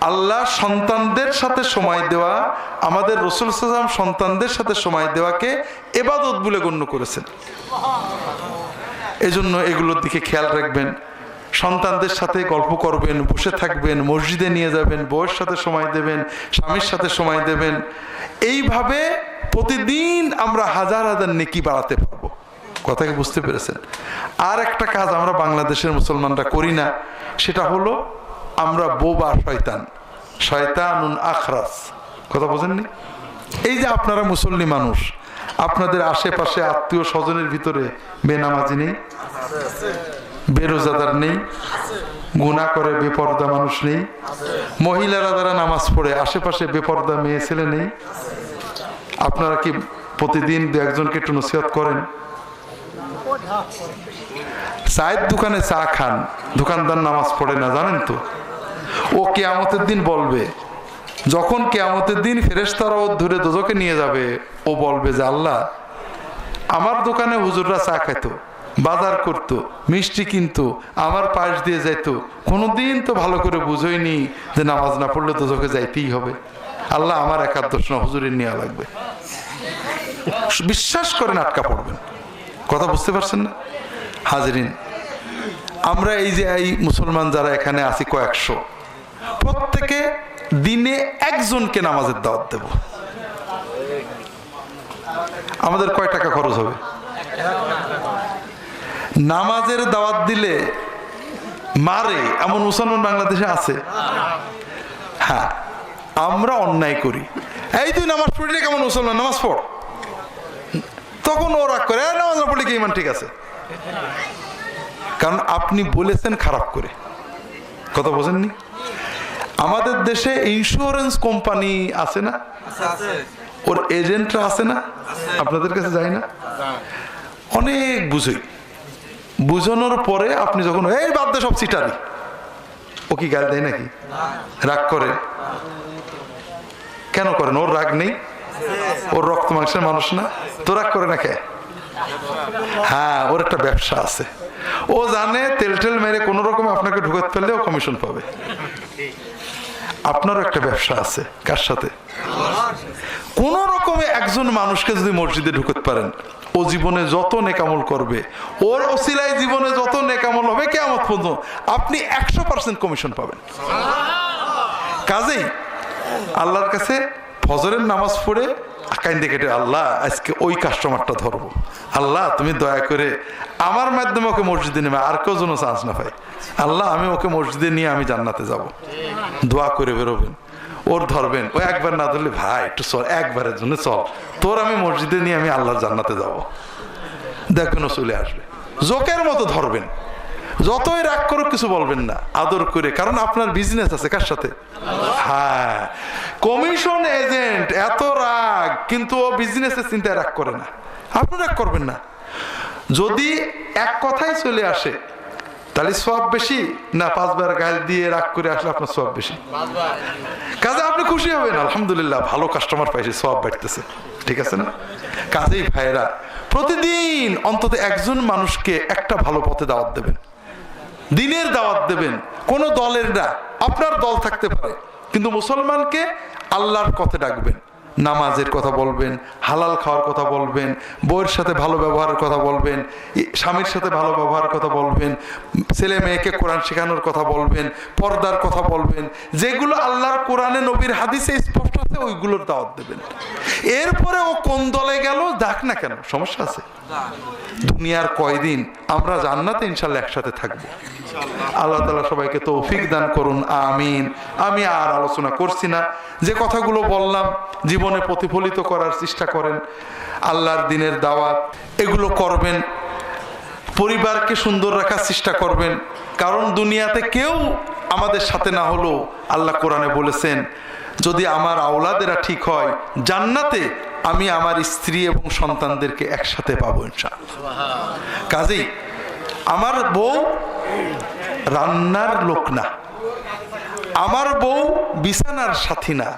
আল্লাহ সন্তানদের সাথে সময় দেওয়া, আমাদের রাসূল সাল্লাল্লাহু আলাইহি ওয়াসাল্লাম সন্তানদের সাথে সময় দেওয়াকে ইবাদত বলে গণ্য করেছেন। এজন্য এগুলোর দিকে খেয়াল রাখবেন। সন্তানদের সাথে গল্প করবেন, বসে থাকবেন, মসজিদে নিয়ে যাবেন, বউয়ের সাথে সময় দেবেন, স্বামীর সাথে সময় দেবেন। এইভাবে প্রতিদিন আমরা হাজার হাজার নেকি বাড়াতে পারবো। কথা কি বুঝতে পেরেছেন? আর একটা কাজ আমরা বাংলাদেশের মুসলমানরা করি না, সেটা হলো আমরা বোবা শয়তান, শয়তানুন আখরাস। কথা বোঝেননি? এই যে আপনারা মুসল্লি মানুষ, আপনাদের আশেপাশে আত্মীয় স্বজনের ভিতরে বেনামাজি নেই, বেরোজাদার নেই, গুনাহ করে বেপরদা মানুষ নেই? মহিলারা যারা নামাজ পড়ে আশেপাশে বেপরদা মেয়ে ছেলে নেই? আপনারা কি প্রতিদিন দু একজনকে একটু নসিহত করেন? চায়ের দোকানে চা খান, দোকানদার নামাজ পড়ে না, জানেন তো? ও কিয়ামতের দিন বলবে, যখন কিয়ামতের দিন ফেরেশতারা ও ধরে দোজখে নিয়ে যাবে, ও বলবে যে আল্লাহ, আমার দোকানে হুজুররা চা খাইতো, বাজার করতো, মিষ্টি কিনতো, আমার পাশ দিয়ে যাইতো, কোনোদিন তো ভালো করে বুঝইনি যে নামাজ না পড়লে দোজখে যাইতেই হবে। আল্লাহ, আমার একার দোষ না, হুজুরের নেওয়া লাগবে। বিশ্বাস করেন আটকা পড়বেন। কথা বুঝতে পারছেন না? হাজরিন, আমরা এই যে এই মুসলমান যারা এখানে আছি কয়েকশো, প্রত্যেকে দিনে একজনকে নামাজের দাওয়াত দেব। আমাদের কয় টাকা খরচ হবে? নামাজের দাওয়াত দিলে মারে এমন মুসলমান বাংলাদেশে আছে? হ্যাঁ, আমরা অন্যায় করি। এই তুই নামাজ পড়লে কেমন মুসলমান, নামাজ পড়। তখন ও রাগ করে, নামাজ না পড়লে কি ইমান ঠিক আছে? কারণ আপনি বলেছেন খারাপ করে। কথা বোঝেননি? আমাদের দেশে ইন্স্যুরেন্স কোম্পানি আছে না, ওর এজেন্টরা আছে না, আপনাদের কাছে যায় না? অনেক বুঝই, বুঝানোর পরে আপনি যখন এই বাদ দে সব চিটারি, ও কি গাল দেয় নাকি? রাগ করে? কেন করেন? ওর রাগ নেই? ওর রক্ত মাংসের মানুষ না? তো রাগ করে না কে? হ্যাঁ, ওর একটা ব্যবসা আছে। ও জানে তেল টেল মেরে কোন রকমে আপনাকে ঢুকাতে পারলে ও কমিশন পাবে। আপনারও একটা ব্যবসা আছে। কার সাথে? কোন রকমে একজন মানুষকে যদি মসজিদে ঢুকাতে পারেন, ও জীবনে যত নেকামল করবে, ওর ওসিলায় জীবনে যত নেকামল হবে, কিয়ামত পর্যন্ত আপনি 100% কমিশন পাবেন। কাজেই আল্লাহর কাছে ফজরের নামাজ পড়ে কাইন্দে কেটে, আল্লাহ আজকে ওই কাস্টমারটা ধরবো, আল্লাহ তুমি দয়া করে আমার মাধ্যমে ওকে মসজিদে নেবে, আর কেউ যেন চান্স না পাই, আল্লাহ আমি ওকে মসজিদে নিয়ে আমি জান্নাতে যাব। দোয়া করে বেরোবেন, ওর ধরবেন। ও একবার না ধরলে, ভাই একটু চল, একবারের জন্য চল, তোর আমি মসজিদে নিয়ে আমি আল্লাহর জান্নাতে যাব। দেখবেন ও চলে আসবে। জোকের মতো ধরবেন, যতই রাগ করুক কিছু বলবেন না, আদর করে। কারণ আপনার বিজনেস আছে কার সাথে? হ্যাঁ, কমিশন এজেন্ট এত রাগ, কিন্তু ও বিজনেসের চিন্তায় রাগ করে না। আপনি রাগ করবেন না। যদি এক কথায় চলে আসে, তাহলে সওয়াব বেশি না 5 বার গাল দিয়ে রাগ করে আসলে আপনার সওয়াব বেশি? কাজে আপনি খুশি হবেন, আলহামদুলিল্লাহ ভালো কাস্টমার পাইছি, সওয়াব বাড়তেছে। ঠিক আছে না? কাজেই ভাইরা, প্রতিদিন অন্তত একজন মানুষকে একটা ভালো পথে দাওয়াত দেবেন, দিনের দাওয়াত দেবেন। কোন দলের না, আপনার দল থাকতে পারে, কিন্তু মুসলমানকে আল্লাহর পথে ডাকবেন। নামাজের কথা বলবেন, হালাল খাওয়ার কথা বলবেন, বউয়ের সাথে ভালো ব্যবহারের কথা বলবেন, স্বামীর সাথে ভালো ব্যবহারের কথা বলবেন, ছেলে মেয়েকে কোরআন শেখানোর কথা বলবেন, পর্দার কথা বলবেন। যেগুলো আল্লাহর কোরআনে নবীর হাদিসে স্পষ্ট আছে ওইগুলোর দাওয়াত দেবেন। এরপরে ও কোন দলে গেল যাক না কেন, সমস্যা আছে? দুনিয়ার কয়দিন আমরা জান্নাতে ইনশাআল্লাহ একসাথে থাকবো। আল্লাহ তাআলা সবাইকে তৌফিক দান করুন, আমিন। আমি আর আলোচনা করছি না, যে কথাগুলো বললাম জীবনে প্রতিফলিত করার চেষ্টা করেন। আল্লাহর দিনের দাওয়াত এগুলো করবেন, পরিবারকে সুন্দর রাখার চেষ্টা করবেন। কারণ দুনিয়াতে কেউ আমাদের সাথে না হলেও আল্লাহ কোরআনে বলেছেন, যদি আমার আওলাদেরা ঠিক হয়, জান্নাতে আমি আমার স্ত্রী এবং সন্তানদেরকে একসাথে পাবো ইনশাআল্লাহ। কাজেই আমার বউ রান্নার লোক না, আমার বউ বিছানার সাথী না,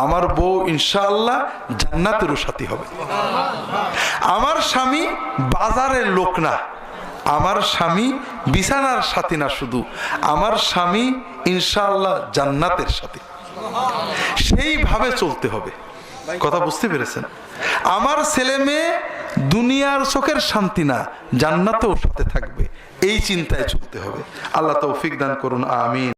আমার বউ ইনশাআল্লাহ জান্নাতেরও সাথী হবে। আমার স্বামী বাজারের লোক না, আমার স্বামী বিছানার সাথী না, শুধু আমার স্বামী ইনশাআল্লাহ জান্নাতের সাথী। সেইভাবে চলতে হবে। কথা বুঝতে পেরেছেন? আমার ছেলে মেয়ে দুনিয়ার চোখের শান্তি না, জান্নাতেও সাথে থাকবে, এই চিন্তায় চলতে হবে। আল্লাহ তৌফিক দান করুন, আমিন।